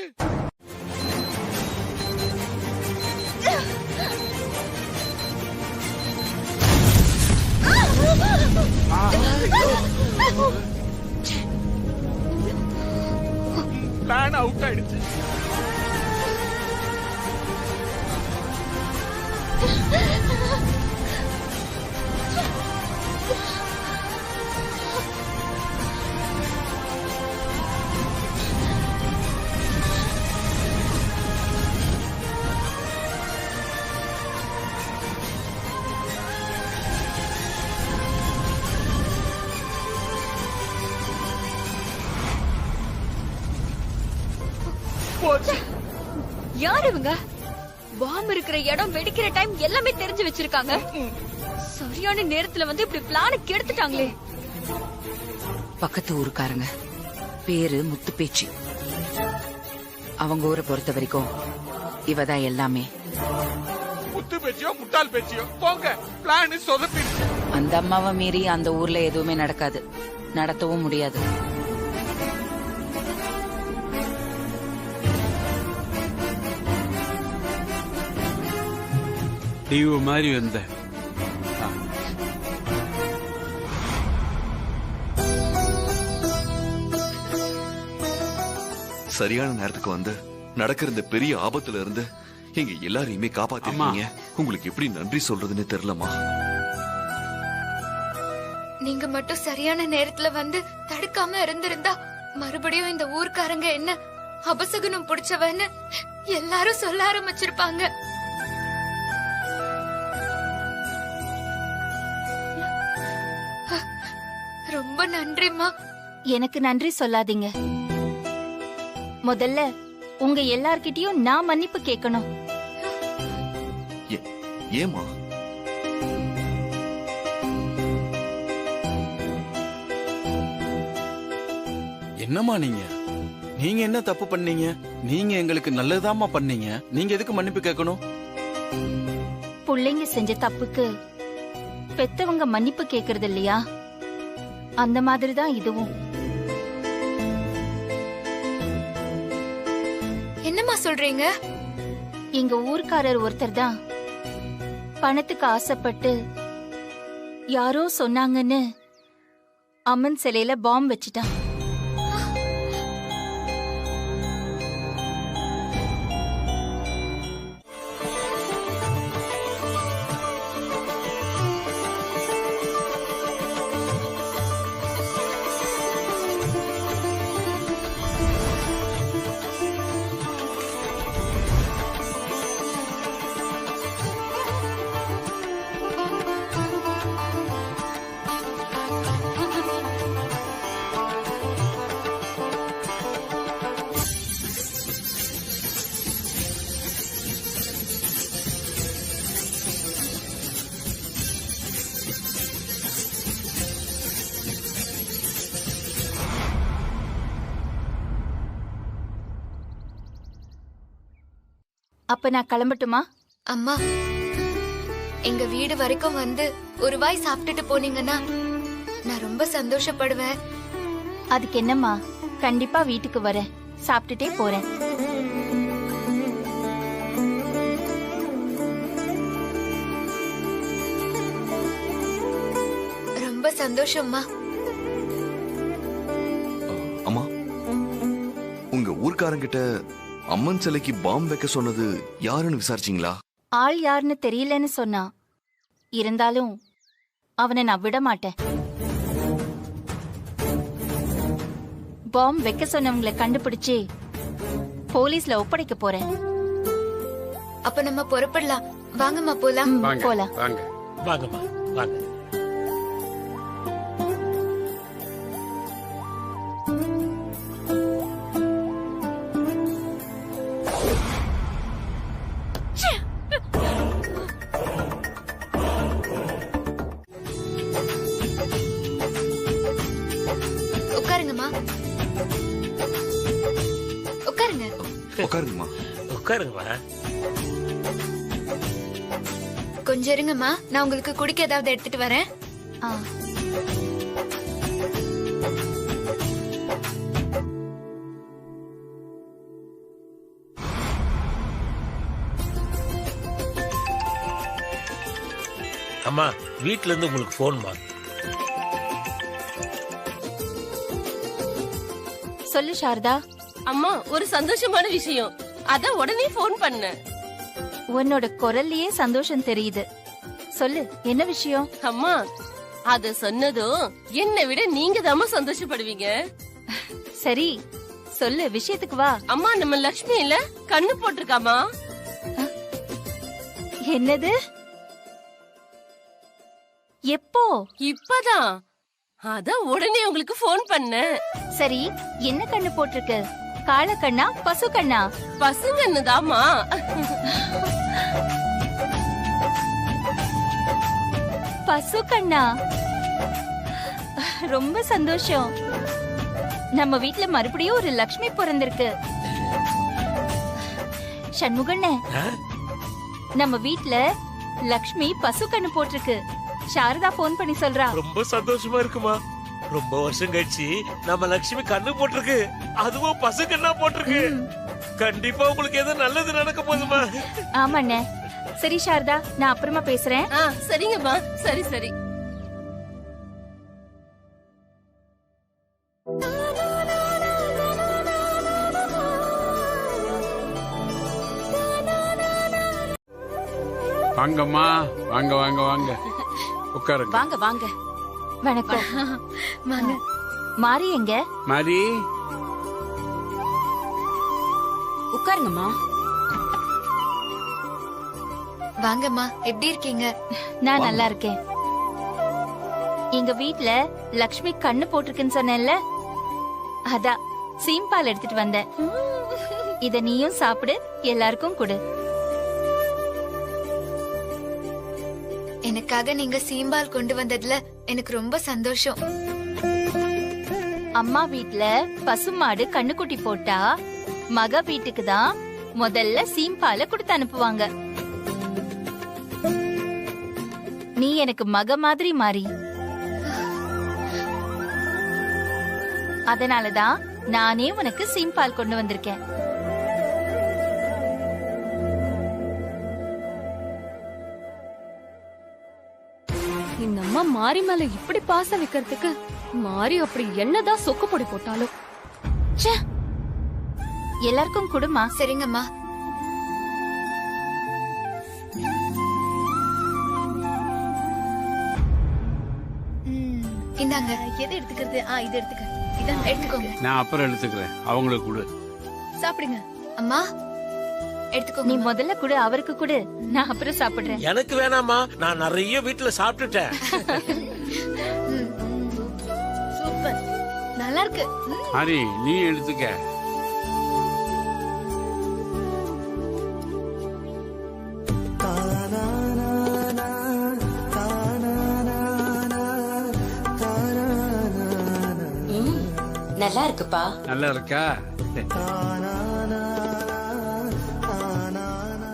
பிளான் அவுட் ஆயிடுச்சு. யார் இவங்க? பாம்பு இருக்கிற இடம், வெடிக்கிற டைம் எல்லாமே தெரிஞ்சு வச்சிருக்காங்க. சரியான நேரத்துல வந்து இப்படி பிளான கெடுத்துட்டாங்களே. பக்கத்து ஊருக்காரங்க, பேரு முத்துப்பேச்சு. அவங்க ஊரை பொறுத்த வரைக்கும் இவதான் எல்லாமே. முத்து பேச்சியோ முட்டாள் பேச்சியோ போங்க, பிளான் சொதப்பிடுச்சு. அந்த அம்மாவை மீறி அந்த ஊர்ல எதுவுமே நடக்காது. நடத்தவும் முடியாது. தெய்வ மாதிரி வந்த சரியான நேரத்துக்கு வந்து நடக்கிற இந்த பெரிய ஆபத்துல இருந்து எங்க எல்லாரையுமே காப்பாத்திருக்கீங்க. உங்களுக்கு எப்படி நன்றி சொல்றதுன்னு தெரியலமா. நீங்க மட்டும் சரியான நேரத்துல வந்து தடுக்காம இருந்திருந்தா மறுபடியும் இந்த ஊர்க்காரங்க என்ன அபசகுனம் பிடிச்சவன்னு எல்லாரும் சொல்ல ஆரம்பிச்சிருப்பாங்க. ரொம்ப நன்றிம்மா. எனக்கு நன்றி சொல்லாதீங்க. முதல்ல உங்க எல்லார்கிட்டயும் நான் மன்னிப்பு கேட்கணும். ஏமா? என்னம்மா நீங்க நீங்க என்ன தப்பு பண்ணீங்க? நீங்க எங்களுக்கு நல்லதாமா பண்ணீங்க. நீங்க எதுக்கு மன்னிப்பு கேட்கணும்? புள்ளைங்க செஞ்ச தப்புக்கு பெத்தவங்க மன்னிப்பு கேக்குறது இல்லையா? அந்த மாதிரிதான் இதுவும். என்னம்மா சொல்றீங்க? எங்க ஊர்க்காரர் ஒருத்தர் தான் பணத்துக்கு ஆசைப்பட்டு யாரோ சொன்னாங்கன்னு அம்மன் சிலையில பாம்பு வச்சிட்டான். அப்ப நான் கிளம்பட்டுமா? அம்மா, எங்க வீடு வரைக்கும் வந்து ஒரு வாய் சாப்பிட்டுட்டு போனீங்கன்னா நான் ரொம்ப சந்தோஷப்படுவேன். அதுக்கு என்னம்மா, கண்டிப்பா வீட்டுக்கு வரேன், சாப்பிட்டுட்டே போறேன். ரொம்ப சந்தோஷம்மா. அம்மா, உங்க ஊர்க்காரங்கிட்ட அம்மன் சிலைக்கு பாம்பு வைக்க சொன்னது யாருன்னு விசாரிச்சீங்களா? ஆள் யாருன்னு தெரியலன்னு சொன்னா. இருந்தாலும் அவனை நான் விட மாட்டேன். பாம்பு வைக்க சொன்னவங்களை கண்டுபிடிச்சு போலீஸ்ல ஒப்படைக்க போறேன். அப்ப நம்ம புறப்படலாம். வாங்கம்மா போலாம். போலாம். வாங்கம்மா வாங்க. உட்காருங்கம்மா. உட்காருங்க. உட்காருங்கம்மா. உட்காருங்கம்மா. கொஞ்சம் இருங்கம்மா, நான் உங்களுக்கு குடிக்க ஏதாவது எடுத்துட்டு வரேன். அம்மா, வீட்ல இருந்து உங்களுக்கு போன்மா. சொல்லு சாரதா. அம்மா, ஒரு சந்தோஷமான விஷயம், அதான் உடனே போன் பண்ண. உன்னோட குரல்லையே சந்தோஷம் தெரியுது. சொல்லு, என்ன விஷயம்? அம்மா, அத சொன்னதும் என்னை விட நீங்க தான் சந்தோஷப்படுவீங்க. சரி சொல்லு, விஷயத்துக்கு வா. அம்மா, நம்ம லட்சுமி இல்ல கண்ணு போட்டிருக்காமா. என்னது? எப்போ? இப்பதான். அதான் உடனே உங்களுக்கு போன் பண்ண. சரி, என்ன கண்ணு போட்டிருக்கு? காளை கண்ணா, பசு கண்ணா? பசுங்கன்னு தாமா. பசு கண்ணா? ரொம்ப சந்தோஷம். நம்ம வீட்ல மறுபடியும் ஒரு லக்ஷ்மி பிறந்திருக்கு. சண்முகண்ணே, நம்ம வீட்ல லக்ஷ்மி பசு கண்ணு போட்டிருக்கு. சாரதா போன் பண்ணி சொல்றா. ரொம்ப சந்தோஷமா இருக்குமா. ரொம்ப வருஷம் கழிச்சு நம்ம லட்சுமி கண்ணு போட்டிருக்கு, அதுவும் பசங்கண்ணா போட்டிருக்கு. கண்டிப்பா உங்களுக்கு ஏதோ நல்லது நடக்க போகுதுமா. ஆமாண்ணே. சரி சாரதா, நான் அப்புறமா பேசுறேன். சரிங்கம்மா. சரி சரி. வாங்கம்மா, வாங்க வாங்க வாங்க, உட்காருங்க. வாங்க வாங்க. வணக்கம். வாங்க. மாரி எங்க? மாரி, உட்காருங்கம்மா. வாங்கம்மா, எப்படி இருக்கீங்க? நான் நல்லா இருக்கேன். எங்க வீட்ல லக்ஷ்மி கண்ணு போட்டிருக்குன்னு சொன்னேன்ல, அதான் சீம்பால் எடுத்துட்டு வந்தேன். இத நீயும் சாப்பிடு, எல்லாருக்கும் கொடு. எனக்காக நீங்க சீம்பால் கொண்டு வந்ததுல எனக்கு ரொம்ப சந்தோஷம். அம்மா வீட்ல பசுமாடு கண்ணுக்குட்டி போட்டா மக வீட்டுக்கு தான் முதல்ல சீம்பால கொடுத்து அனுப்புவாங்க. நீ எனக்கு மக மாதிரி மாறி. அதனாலதான் நானே உனக்கு சீம்பால் கொண்டு வந்திருக்கேன். இந்த அம்மா மாறி மேல இப்படி பாசம் வைக்கிறதுக்கு மாறி அப்படி என்னதான் சொக்கு பொடி போட்டாலும். எல்லாருக்கும் குடுமா. சரிங்கம்மா. இந்தாங்க. எதை எடுத்துக்கிறது? இது எடுத்துக்க. இதான் எடுத்துக்கோங்க. நான் அப்புறம் எடுத்துக்கிறேன், அவங்களுக்கு கொடு. சாப்பிடுங்க. அம்மா எடுத்துக்கோங்க. நீ முதல்ல குடு, அவருக்கு குடு, நான் அப்புறம் சாப்பிடுறேன். எனக்கு வேணாமா, நான் நிறைய வீட்டுல சாப்பிட்டுட்டேன். சூப்பர், நல்லா இருக்கு. மாரி, நீ எடுத்துக்க. நல்லா இருக்குப்பா. நல்லா இருக்கா?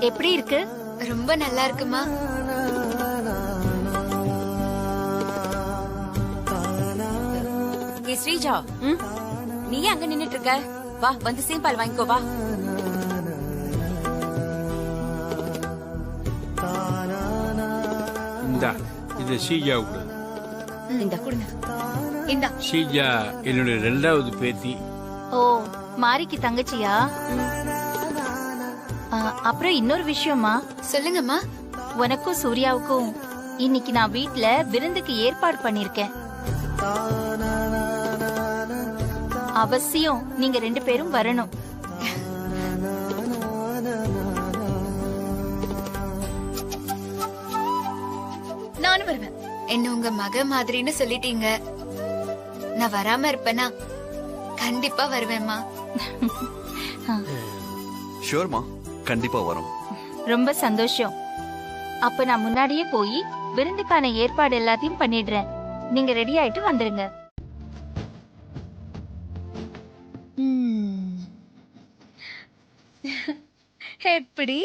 எப்படி இருக்கு? ரொம்ப நல்லா இருக்குமா. ஏ ஸ்ரீஜா, நீ ஏன் அங்க நின்னுட்டு இருக்க? வா, வந்து சீம்பால் வாங்கிக்கோ வா. இந்தா, இது ஷீஜா கொடு. இந்த கொடுங்க. இந்தா. ஷீஜா என்னுடைய 2வது பேத்தி. ஓ, மாரிக்கு தங்கச்சியா? அப்புறம் இன்னொரு விஷயமா. சொல்லுங்கம்மா. உனக்கும் சூர்யாவுக்கும் இன்னைக்கு நான் வீட்ல விருந்துக்கு ஏற்பாடு பண்ணிருக்கேன். அவசியம் நீங்க 2 பேரும் வரணும். நானும் வருவேன். என்ன உங்க மக மாதிரின்னு சொல்லிட்டீங்க, நான் வராம இருப்பேனா? கண்டிப்பா வருவேம்மா. ஷூர்மா, கண்டிப்பா வரோம். ரொம்ப சந்தோஷம். அப்ப நான் முன்னாடியே போய் விருந்துக்கான ஏற்பாடு எல்லாத்தையும் பண்ணிடுறேன். நீங்க ரெடி ஆயிட்டு வந்துருங்க. எப்படி?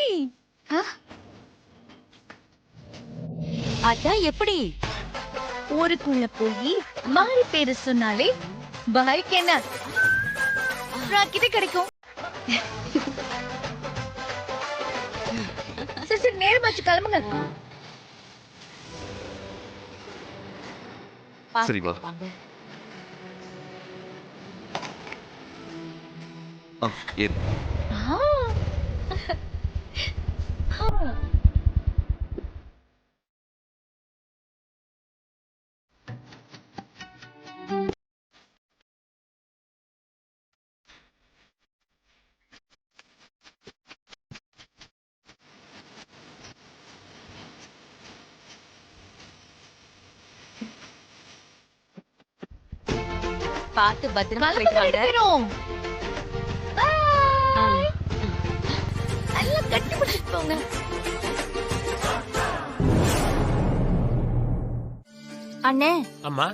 அதான் எப்படி? ஊருக்குள்ள போய் மாறி பேரு சொன்னாலே பாய்க்கு என்ன ராக்கெட் கிடைக்கும். சரி நேரமாச்சு, கிளம்புங்க. சரி வா. ஏறு. பார்த்து பத்திரமா போயிட்டு வாங்க. நல்லா கட்டி பிடிச்சிட்டு போங்க. அண்ணே. அம்மா.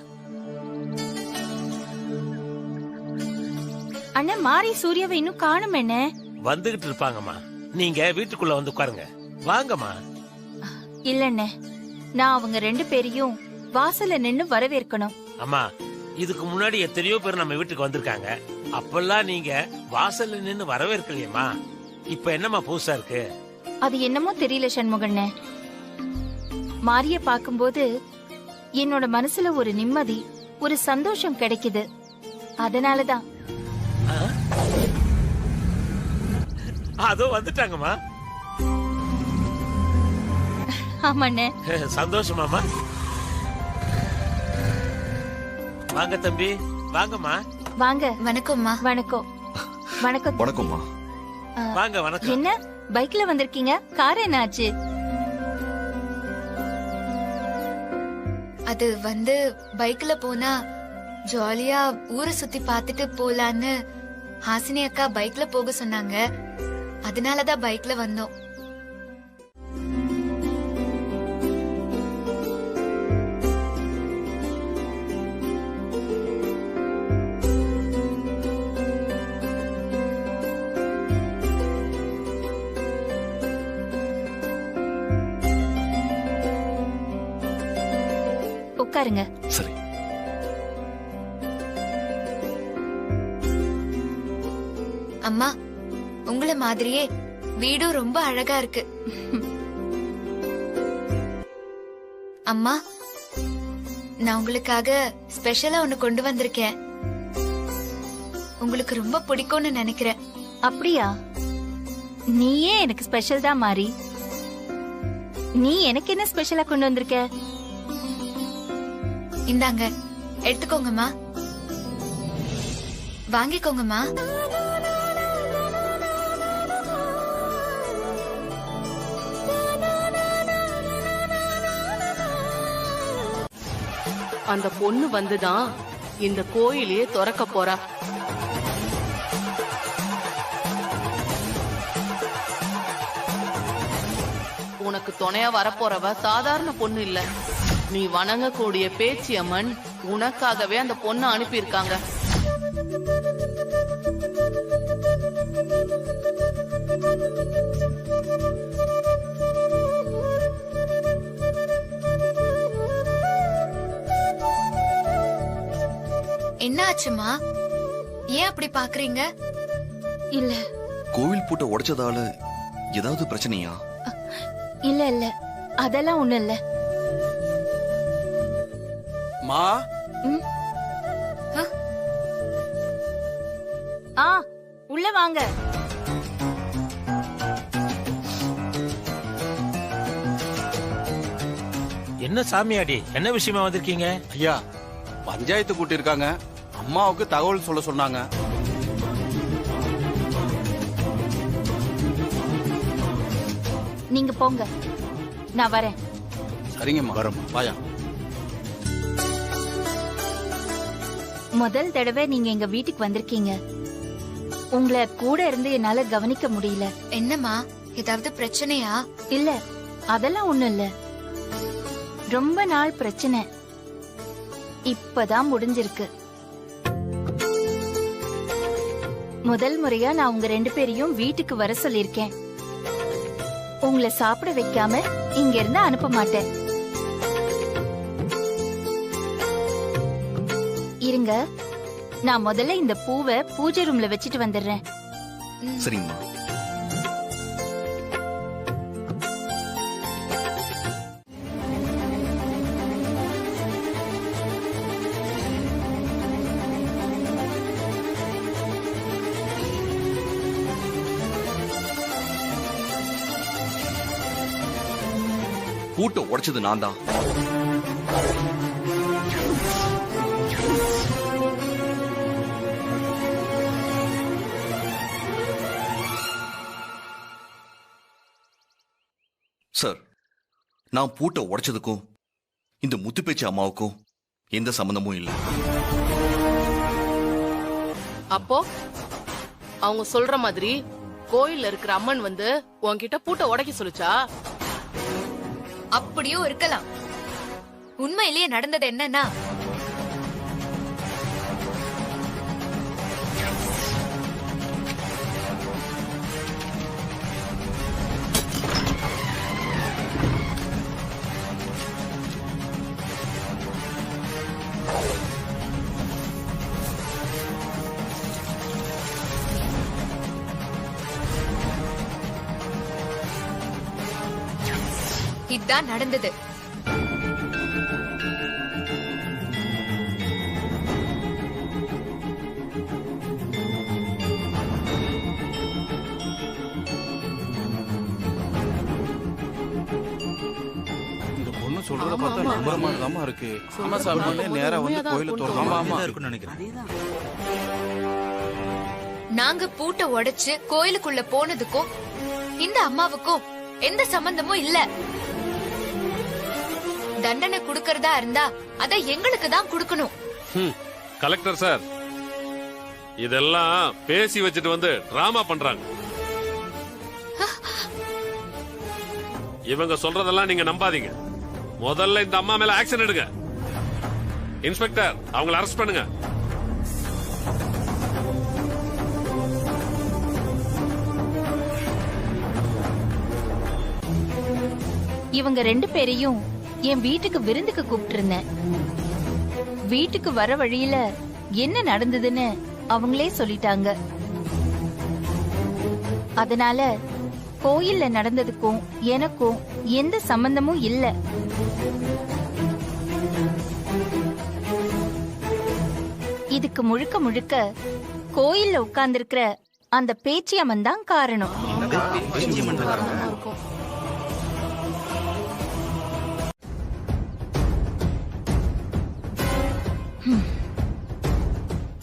அண்ணே, மாரி சூர்யாவை இன்னும் காணும். என்ன வந்துகிட்டு இருப்பாங்கம்மா, நீங்க வீட்டுக்குள்ள வந்து உட்காருங்க. வாங்கம்மா. இல்லண்ணே, நான் அவங்க 2 பேரையும் வாசல்ல நின்னு வரவேற்கணும். அம்மா, இதுக்கு முன்னாடி எத்தனையோ பேர் நம்ம வீட்டுக்கு வந்திருக்காங்க. அப்பெல்லாம் நீங்க வாசல்ல நின்னு வரவேற்கலையம்மா. இப்ப என்னம்மா புதுசா இருக்கு? அது என்னமோ தெரியல சண்முகண்ணே. மாரிய பாக்கும்போது என்னோட மனசுல ஒரு நிம்மதி, ஒரு சந்தோஷம் கிடைக்குது. அதனாலதான். அதோ வந்துட்டாங்கம்மா. ஆமாண்ணே. சந்தோஷமாமா. வாங்க தம்பி, வாங்கம்மா. வாங்க. வணக்கம்மா. வணக்கம். வணக்கம். வணக்கம்மா. வாங்க. வணக்கம். என்ன பைக்ல வந்திருக்கீங்க? கார் என்ன ஆச்சு? அது பைக்ல போனா ஜாலியா ஊரை சுத்தி பார்த்துட்டு போலான்னு ஹாசினி அக்கா பைக்ல போக சொன்னாங்க. அதனாலதான் பைக்ல வந்தோம். உட்காருங்க. சரி. அம்மா, உங்களை மாதிரியே வீடும் ரொம்ப அழகா இருக்கு. அம்மா, நான் உங்களுக்காக ஸ்பெஷலா ஒண்ணு கொண்டு வந்திருக்கேன். உங்களுக்கு ரொம்ப பிடிக்கும்னு நினைக்கிறேன். அப்படியா? நீயே எனக்கு ஸ்பெஷல் தான் மாறி. நீ எனக்கு என்ன ஸ்பெஷலா கொண்டு வந்திருக்க? இந்தாங்க, எடுத்துக்கோங்கம்மா. வாங்கிக்கோங்கம்மா. அந்த பொண்ணு வந்துதான் இந்த கோயிலையே திறக்க போறா. உனக்கு துணையா வரப்போறவ சாதாரண பொண்ணு இல்ல. நீ வணங்கக்கூடிய பேச்சியம்மன் உனக்காகவே அந்த பொண்ணை அனுப்பியிருக்காங்க. என்ன ஆச்சுமா? ஏன் அப்படி பாக்குறீங்க? இல்ல. கோவில் பூட்டை உடைச்சதால ஏதாவது பிரச்சனையா? இல்ல இல்ல, அதெல்லாம் ஒண்ணு இல்ல. மா. உள்ள வாங்க. என்ன சாமியாடி, என்ன விஷயமா வந்திருக்கீங்க? ஐயா, பஞ்சாயத்து கூட்டி இருக்காங்க. அம்மாவுக்கு தகவல் சொல்ல சொன்னாங்க. நீங்க போங்க, நான் வரேன். சரிங்கம்மா. வரோம். வாயா. முதல் தடவை நீங்க எங்க வீட்டுக்கு வந்திருக்கீங்க. உங்களை கூட இருந்து என்னால கவனிக்க முடியல. என்னம்மா, ஏதாவது பிரச்சனையா? இல்ல, அதெல்லாம் ஒண்ணும் இல்ல. ரொம்ப நாள் பிரச்சனை இப்பதான் முடிஞ்சிருக்கு. முதல் முறையா நான் உங்க 2 பேரையும் வீட்டுக்கு வர சொல்லிருக்கேன். உங்களை சாப்பிட வைக்காம இங்க இருந்து அனுப்ப மாட்டேன். இருங்க, நான் முதல்ல இந்த பூவை பூஜை ரூம்ல வச்சிட்டு வந்துடுறேன். சரிங்கம்மா. பூட்டை உடைச்சது நான் தான். சார், நான் பூட்டை உடைச்சதுக்கும் இந்த முத்துப்பேச்சி அம்மாவுக்கும் எந்த சம்பந்தமும் இல்லை. அப்போ அவங்க சொல்ற மாதிரி கோயில்ல இருக்கிற அம்மன் வந்து உன்கிட்ட பூட்டை உடைக்க சொல்லுச்சா? அப்படியும் இருக்கலாம். உண்மையிலேயே நடந்தது என்னன்னா, இதான் நடந்தது. சொல்றத பார்த்தா நம்புற மாதிரி தான் இருக்கு. ஆமா சாமி, நேரா வந்து கோயில திறந்தாமா இருக்குன்னு நினைக்கிறேன். நாங்க பூட்டை உடைச்சு கோயிலுக்குள்ள போனதுக்கும் இந்த அம்மாவுக்கும் எந்த சம்பந்தமும் இல்ல. தண்டனை குடுக்கறதா இருந்தா அத எங்களுக்கு தான் குடுக்கணும். கலெக்டர் சார், இதெல்லாம் பேசி வச்சுட்டு வந்து டிராமா பண்றாங்க. இவங்க சொல்றதெல்லாம் நீங்க நம்பாதீங்க. முதல்ல இந்த அம்மா மேல ஆக்ஷன் எடுங்க. இன்ஸ்பெக்டர், அவங்களை அரெஸ்ட் பண்ணுங்க. இவங்க 2 பேரையும் என் வீட்டுக்கு விருந்துக்கு கூப்பிட்டு இருந்தேன். வீட்டுக்கு வர வழியில என்ன நடந்ததுன்னு அவங்களே சொல்லிட்டாங்க. அதனால கோயில்ல நடந்ததுக்கும் எனக்கும் எந்த சம்பந்தமும் இல்ல. இதுக்கு முழுக்க முழுக்க கோயில்ல உட்கார்ந்திருக்கிற அந்த பேச்சியம்மன் தான் காரணம்.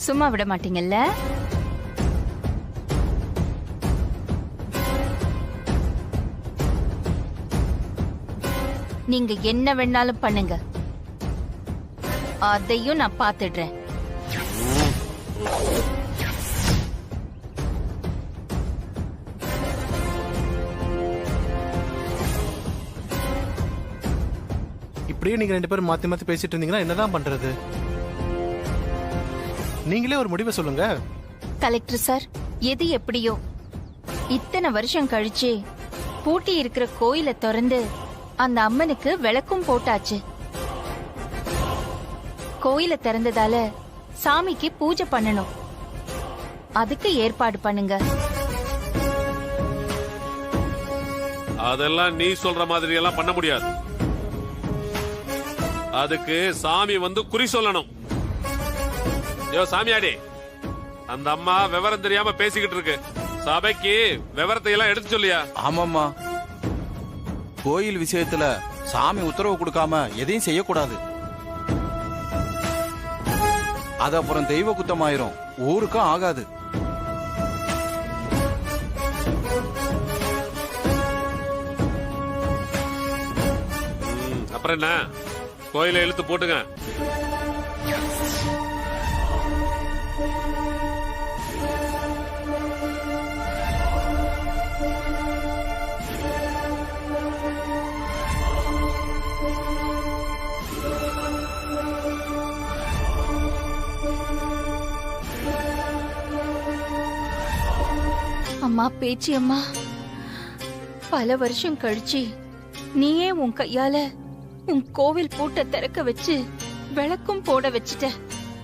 சும்மா விட மாட்டீங்கல்ல? நீங்க என்ன வேணாலும் பண்ணுங்க, அதையும் நான் பாத்துடுறேன். இப்படியே நீங்க 2 பேரும் மாத்தி மாத்தி பேசிட்டு இருந்தீங்கன்னா என்னதான் பண்றது? நீங்களே ஒரு முடிவை சொல்லுங்க. கலெக்டர் சார், எது எப்படியோ இத்தனை வருஷம் கழிச்சு பூட்டி இருக்கிற கோயிலை திறந்து அந்த அம்மனுக்கு விளக்கும் போட்டாச்சு. கோயிலை திறந்ததால சாமிக்கு பூஜை பண்ணணும். அதுக்கு ஏற்பாடு பண்ணுங்க. அதெல்லாம் நீ சொல்ற மாதிரி எல்லாம் பண்ண முடியாது. அதுக்கு சாமி வந்து குறி சொல்லணும். யோ சாமியாடி, அந்த அம்மா விவரம் தெரியாம பேசிக்கிட்டு இருக்கு. சபைக்கு விவரத்தை எல்லாம் எடுத்து சொல்லியா? ஆமாம்மா, கோயில் விஷயத்துல சாமி உத்தரவு கொடுக்காம எதையும் செய்யக்கூடாது. அது அப்புறம் தெய்வ குத்தமாயிரும், ஊருக்கும் ஆகாது. அப்புறம் என்ன, கோயிலை இழுத்து போட்டுங்க. அம்மா பேச்சி அம்மா, பல வருஷம் கழிச்சு நீயே உன் கையால உன் கோவில் பூட்டை திறக்க வச்சு விளக்கும் போட வச்சுட்ட.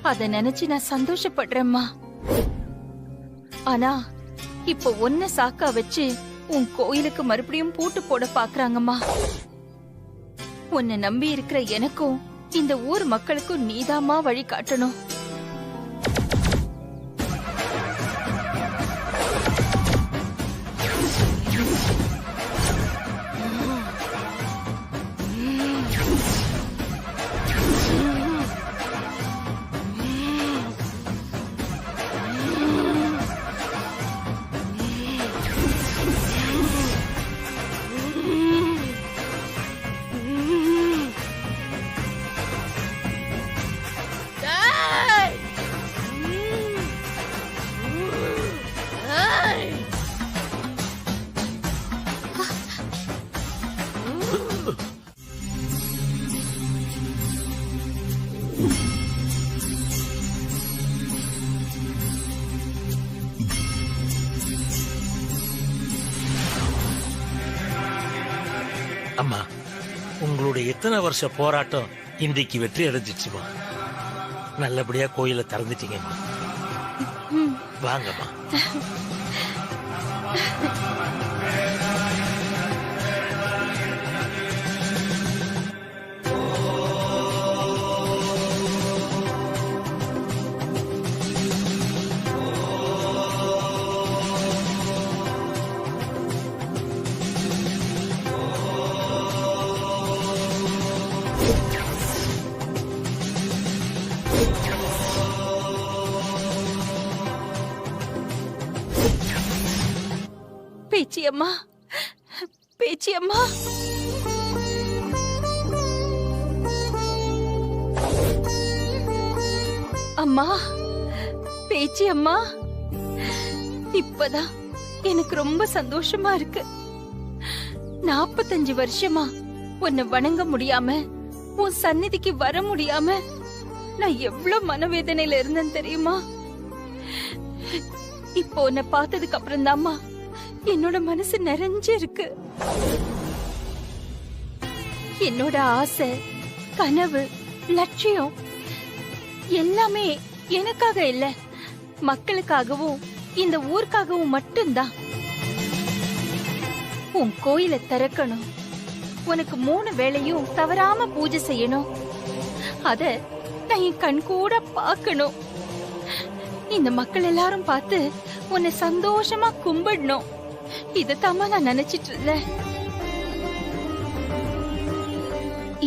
அத நினைச்சு நான் சந்தோஷப்படுறேம்மா. ஆனா இப்ப ஒன்ன சாக்கா வச்சு உன் கோயிலுக்கு மறுபடியும் பூட்டு போட பாக்குறாங்கம்மா. உன்னை நம்பி இருக்கிற எனக்கும் இந்த ஊர் மக்களுக்கும் நீதாம்மா வழி காட்டணும். அம்மா, உங்களுடைய எத்தனை வருஷ போராட்டம் இன்றைக்கு வெற்றி அடைஞ்சிச்சுமா. நல்லபடியா கோயிலை திறந்துட்டீங்கம்மா. வாங்கம்மா. அம்மா, பேச்சி அம்மா. அம்மா, பேச்சி அம்மா, இப்பதான் எனக்கு ரொம்ப சந்தோஷமா இருக்கு. 45 வருஷமா உன்னை வணங்க முடியாம, உன் சந்நிதிக்கு வர முடியாம நான் எவ்வளவு மனவேதனையில இருந்தேன் தெரியுமா? இப்போ உன்னை பார்த்ததுக்கு அப்புறம் தாம்மா என்னோட மனசு நிறைஞ்சு இருக்கு. என்னோட ஆசை, கனவு, லட்சியம் எல்லாமே எனக்காக இல்ல, மக்களுக்காகவும் இந்த ஊருக்காகவும் மட்டும்தான். உன் கோயில திறக்கணும், உனக்கு 3 வேளையும் தவறாம பூஜை செய்யணும், அத நான் என் கண் கூட பார்க்கணும். இந்த மக்கள் எல்லாரும் பார்த்து உன்னை சந்தோஷமா கும்பிடணும். இதத்தாமா நான் நினைச்சிட்டு இருந்தேன்.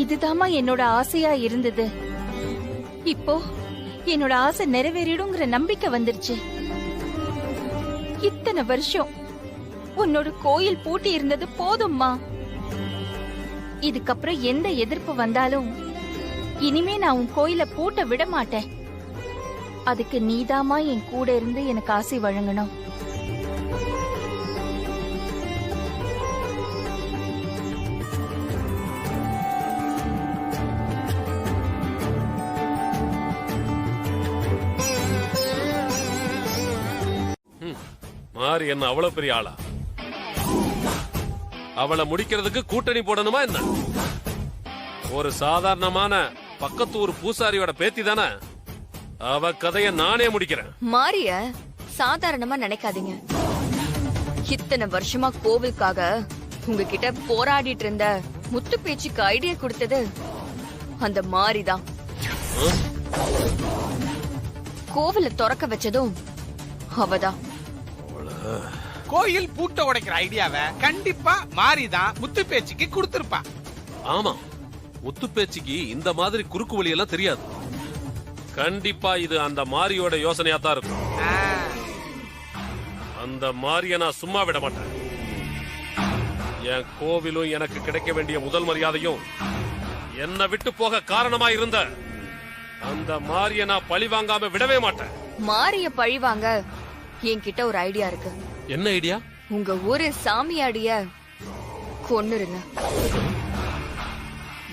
இதுதாமா என்னோட ஆசையா இருந்தது. இப்போ என்னோட ஆசை நிறைவேறிடுங்கிற நம்பிக்கை வந்துருச்சு. இத்தனை வருஷம் உன்னோட கோயில் பூட்டி இருந்தது போதும்மா. இதுக்கப்புறம் எந்த எதிர்ப்பு வந்தாலும் இனிமே நான் உன் கோயில பூட்ட விட மாட்டேன். அதுக்கு நீதாமா என் கூட இருந்து எனக்கு ஆசை வழங்கணும். மாறி என்ன அவ்வளவு பெரிய ஆளா? அவளை முடிக்கிறதுக்கு கூட்டணி போடணுமா என்ன? ஒரு சாதாரணமான பக்கத்தூர் பூசாரியோட பேத்தி தானே. அவ கதைய நானே முடிக்கிறேன். மாரிய சாதாரணமா நினைக்காதீங்க. இத்தனை வருஷமா கோவிலுக்காக உங்ககிட்ட போராடிட்டு இருந்த முத்து பேச்சுக்கு ஐடியா கொடுத்தது அந்த மாரிதான். கோவில திறக்க வச்சதும் அவதான். கோயில் பூட்ட உடைக்கிற ஐடியாவை கண்டிப்பா மாறிதான் முத்து பேச்சுக்கு கொடுத்திருப்பா. ஆமா, முத்து பேச்சுக்கு இந்த மாதிரி குறுக்கு வழி எல்லாம் தெரியாது. கண்டிப்பா இது அந்த மாரியோட யோசனையா தான் இருக்கும். அந்த மாரிய நான் சும்மா விட மாட்டேன். என் கோவிலும் எனக்கு கிடைக்க வேண்டிய முதல் மரியாதையும் என்னை விட்டு போக காரணமா இருந்த அந்த மாரிய நான் பழி வாங்காம விடவே மாட்டேன். மாரிய பழி வாங்க என்கிட்ட ஒரு ஐடியா இருக்கு. என்ன ஐடியா? உங்க ஊரு சாமியாடிய கொன்னுருங்க.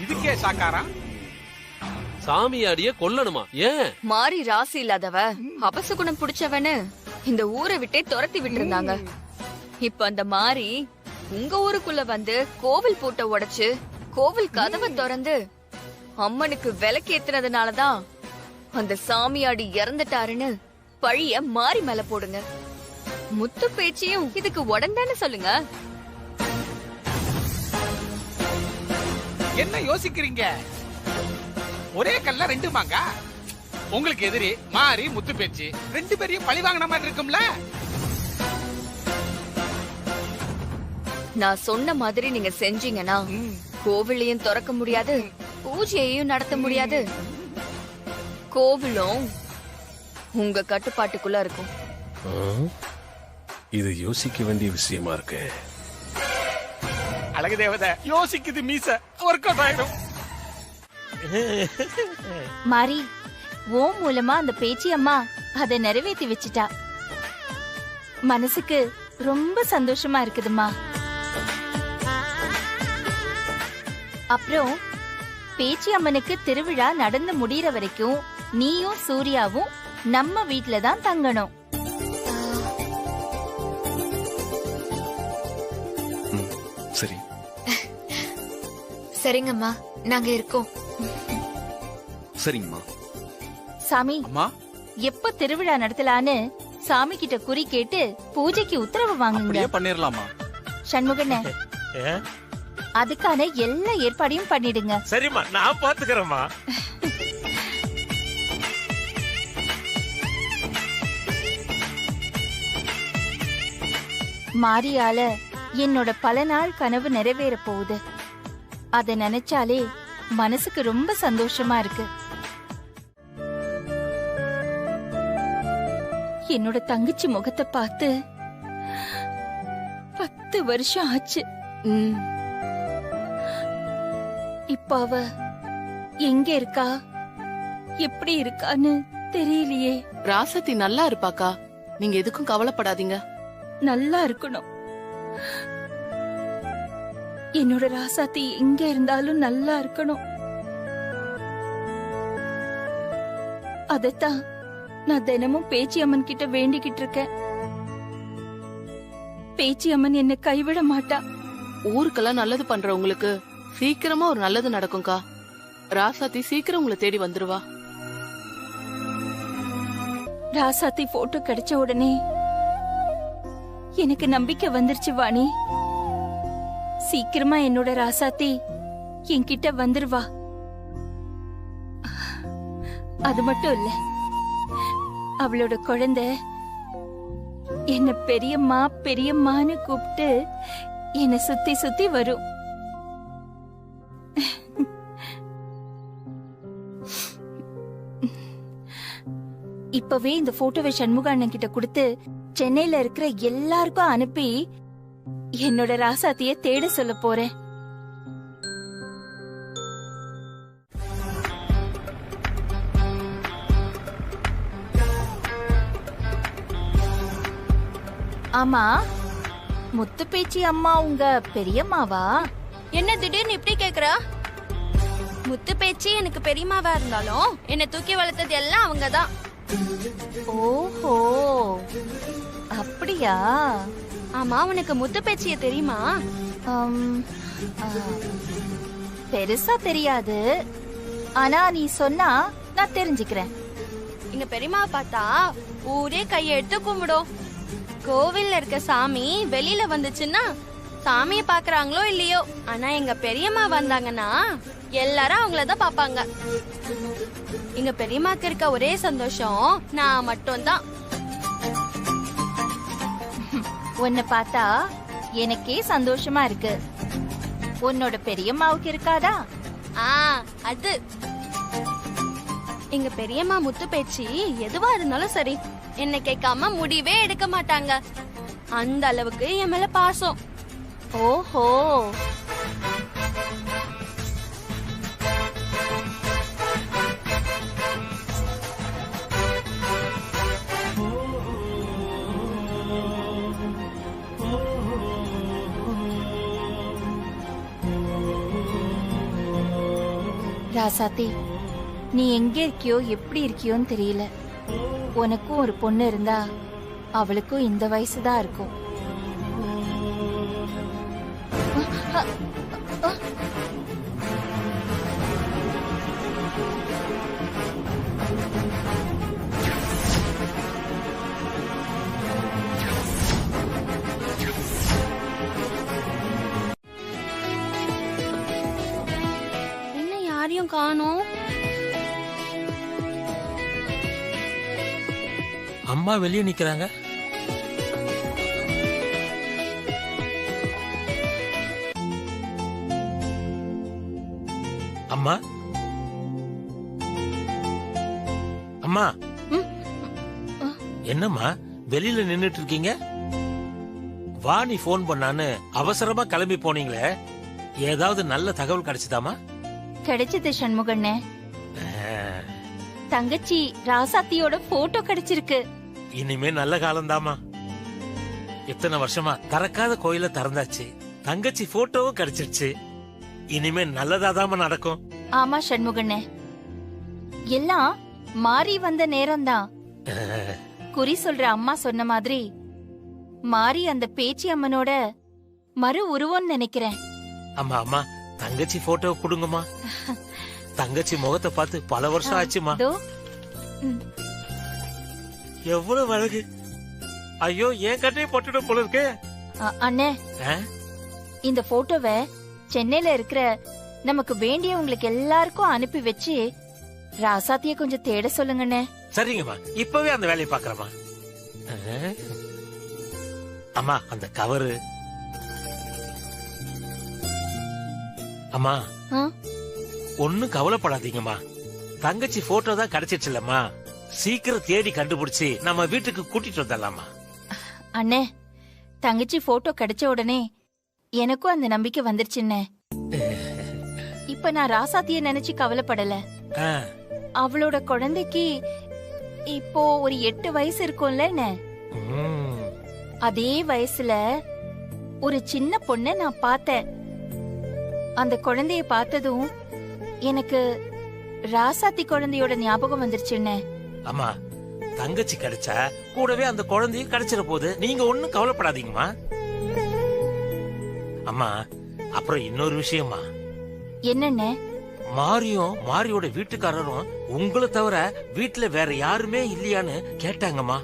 இதுக்கே சாக்காரா? சாமியாடிய கொல்லணுமா? ஏன்? மாறி ராசி இல்லாதவ, அபசகுணம் புடிச்சவனு இந்த ஊரை விட்டே துரத்தி விட்டு இருந்தாங்க. இப்ப அந்த மாறி உங்க ஊருக்குள்ள வந்து கோவில் பூட்ட உடைச்சு கோவில் கதவை திறந்து அம்மனுக்கு விளக்கேத்துனதுனாலதான் அந்த சாமியாடி இறந்துட்டாருன்னு பழிய மாறி மேல போடுங்க. முத்து பேச்சியும் இதுக்கு உடன்தானே சொல்லுங்க. என்ன யோசிக்கிறீங்க? ஒரே கல்ல 2 மாங்கா. உங்களுக்கு எதிரி மாறி முத்து பேச்சு 2 பேரையும் பழி வாங்கின மாதிரி இருக்கும்ல. நான் சொன்ன மாதிரி நீங்க செஞ்சீங்கன்னா கோவிலையும் திறக்க முடியாது, பூஜையையும் நடத்த முடியாது. கோவிலும் உங்க கட்டுப்பாட்டுக்குள்ள இருக்கும். இது யோசிக்க வேண்டிய விஷயமா இருக்கு. அழகு தேவதை யோசிக்குது மீச ஒர்க் அவுட் ஆயிடும். மாறி, ஓ மூலமா அந்த பேச்சி அம்மா அதை நிறைவேற்றி வச்சிட்டா. மனசுக்கு ரொம்ப சந்தோஷமா இருக்குதுமா. அப்புறம் பேச்சி அம்மனுக்கு திருவிழா நடந்து முடியற வரைக்கும் நீயும் சூர்யாவும் நம்ம வீட்ல தான் தங்கணும். சரி சரிங்கம்மா, நாங்க இருக்கோம். சரிங்கம்மா. சாமி, எப்ப திருவிழா நடத்தலான்னு சாமி கிட்ட குறி கேட்டு பூஜைக்கு உத்தரவு வாங்குங்க. பண்ணிரலாமா? சண்முகனே, அதுக்கான எல்லா ஏற்பாடையும் பண்ணிடுங்க. சரிம்மா, நான் பாத்துக்கிறேம்மா. மாரியால என்னோட பல நாள் கனவு நிறைவேற போகுது. அத நினைச்சாலே மனசுக்கு ரொம்ப சந்தோஷமா இருக்கு. என்னோட தங்கச்சி முகத்தை பார்த்து 10 10 வருஷம் ஆச்சு. இப்ப அவ எங்க இருக்கா, எப்படி இருக்கான்னு தெரியலையே. ராசத்தி நல்லா இருப்பாக்கா, நீங்க எதுக்கும் கவலைப்படாதீங்க. நல்லா இருக்கணும். என்னோட ராசாத்தி எங்க இருந்தாலும் நல்லா இருக்கணும். அதத்தான் நான் தினமும் பேச்சி அம்மன் கிட்ட வேண்டிக்கிட்டு இருக்கேன். பேச்சி அம்மன் என்ன கைவிட மாட்டா. ஊருக்கெல்லாம் நல்லது பண்றவங்களுக்கு சீக்கிரமா ஒரு நல்லது நடக்கும்க்கா. ராசாத்தி சீக்கிரம் உங்களை தேடி வந்துருவா. ராசாத்தி போட்டோ கிடைச்ச உடனே எனக்கு நம்பிக்கை வந்துருச்சு வாணி. சீக்கிரமா என்னோட ராசாத்தி என்கிட்ட வந்துருவா. அது மட்டும் இல்ல, அவளோட குழந்தை என்ன பெரியம்மா பெரியம்மான்னு கூப்பிட்டு என்ன சுத்தி சுத்தி வரும். இப்பவே இந்த போட்டோவை சண்முக அண்ணன் கிட்ட கொடுத்து சென்னையில இருக்கிற எல்லாருக்கும் அனுப்பி என்னோட ராசாத்திய தேட சொல்ல போறேன். ஆமா, முத்து பேச்சி அம்மா உங்க பெரியம்மாவா? என்ன திடீர்னு இப்படி கேக்குறா? முத்து பேச்சி எனக்கு பெரியம்மாவா இருந்தாலும் என்ன தூக்கி வளர்த்தது எல்லாம் அவங்கதான். ஓஹோ, அப்படியா? ஆமா, உனக்கு முத்து பேச்சிய தெரியுமா? பெருசா தெரியாது, ஆனா நீ சொன்னா நான் தெரிஞ்சுக்கிறேன். எங்க பெரியம்மாவை பார்த்தா ஊரே கையெடுத்து கும்பிடும். கோவில்ல இருக்க சாமி வெளியில வந்துச்சுன்னா சாமிய பாக்குறாங்களோ இல்லையோ, ஆனா எங்க பெரியம்மா வந்தாங்கன்னா எல்லாரும் அவங்களதான் பாப்பாங்க. எங்க பெரியம்மாக்கு இருக்க ஒரே சந்தோஷம் நான் மட்டும்தான். உன்னை பார்த்தா எனக்கே சந்தோஷமா இருக்கு. உன்னோட பெரியம்மாவுக்கு இருக்காதா? அது எங்க பெரியம்மா முத்து பேச்சி எதுவா இருந்தாலும் சரி என்ன கேட்காம முடிவே எடுக்க மாட்டாங்க. அந்த அளவுக்கு என் மேல பாசம். ஓஹோ, ராசாத்தி, நீ எங்க இருக்கியோ எப்படி இருக்கியோன்னு தெரியல. உனக்கும் ஒரு பொண்ணு இருந்தா அவளுக்கும் இந்த வயசுதான் இருக்கும். என்ன யாரையும் காணோம்? அம்மா வெளியே நிக்கிறாங்க. அம்மா, அம்மா, என்னம்மா வெளியில நின்னுட்டு இருக்கீங்க? வா, நீ போன் பண்ணான்னு அவசரமா கிளம்பி போனீங்களே, ஏதாவது நல்ல தகவல் கிடைச்சதாமா? கிடைச்சது சண்முகண்ணே. தங்கச்சி ராசாத்தியோட போட்டோ கிடைச்சிருக்கு. இனிமே நல்ல காலம்தாமா. இத்தனை வருஷமா திறக்காத கோயில திறந்தாச்சு, தங்கச்சி போட்டோவும் கிடைச்சிருச்சு. இனிமே நல்லதாதாமா நடக்கும். ஆமா சண்முகண்ணே, எல்லாம் மாறி வந்த நேரம்தான். குறி சொல்ற அம்மா சொன்ன மாதிரி மாறி அந்த பேச்சி அம்மனோட மறு உருவம்னு நினைக்கிறேன். அம்மா அம்மா, தங்கச்சி போட்டோ கொடுங்கம்மா. தங்கச்சி முகத்தை பார்த்து பல வருஷம் ஆச்சுமா. எவ்வளவு அழகு! ஐயோ, என் கட்டையை போட்டுட போல இருக்கு. அண்ணே, இந்த போட்டோவை சென்னையில இருக்கிற நமக்கு வேண்டியவங்களுக்கு எல்லாருக்கும் அனுப்பி வச்சு ராசாத்திய கொஞ்சம் தேட சொல்லுங்கண்ணே. சரிங்கம்மா, இப்பவே அந்த வேலையை பாக்குறமா. அம்மா, அந்த கவரு. அம்மா, ஒன்னும் கவலைப்படாதீங்கம்மா. தங்கச்சி போட்டோ தான் கிடைச்சிச்சுலம்மா. சீக்கிரம் தேடி கண்டுபிடிச்சு நம்ம வீட்டுக்கு கூட்டிட்டு வந்துடலாமா. அண்ணே, தங்கச்சி போட்டோ கிடைச்ச உடனே எனக்கும் அந்த நம்பிக்கை வந்துருச்சுன்னு. இப்ப நான் ராசாத்திய நினைச்சு கவலைப்படல. அவளோட குழந்தைக்கு இப்போ ஒரு 8 வயசு இருக்கும்ல. அதே வயசுல ஒரு சின்ன பொண்ண நான் பார்த்தேன். அந்த குழந்தைய பார்த்ததும் எனக்கு ராசாத்தி குழந்தையோட ஞாபகம் வந்துருச்சுன்னு. அம்மா, தங்கச்சி கிடைச்சா கூடவே அந்த குழந்தையும் கிடைச்சிட போகுது. நீங்க ஒண்ணும் கவலைப்படாதீங்கம்மா. அம்மா, அப்புறம் இன்னொரு விஷயமா. என்னன்னு? மாரியோட வீட்டுக்காரரும் உங்களை தவிர வீட்டுல வேற யாருமே இல்லையான்னு கேட்டாங்கம்மா.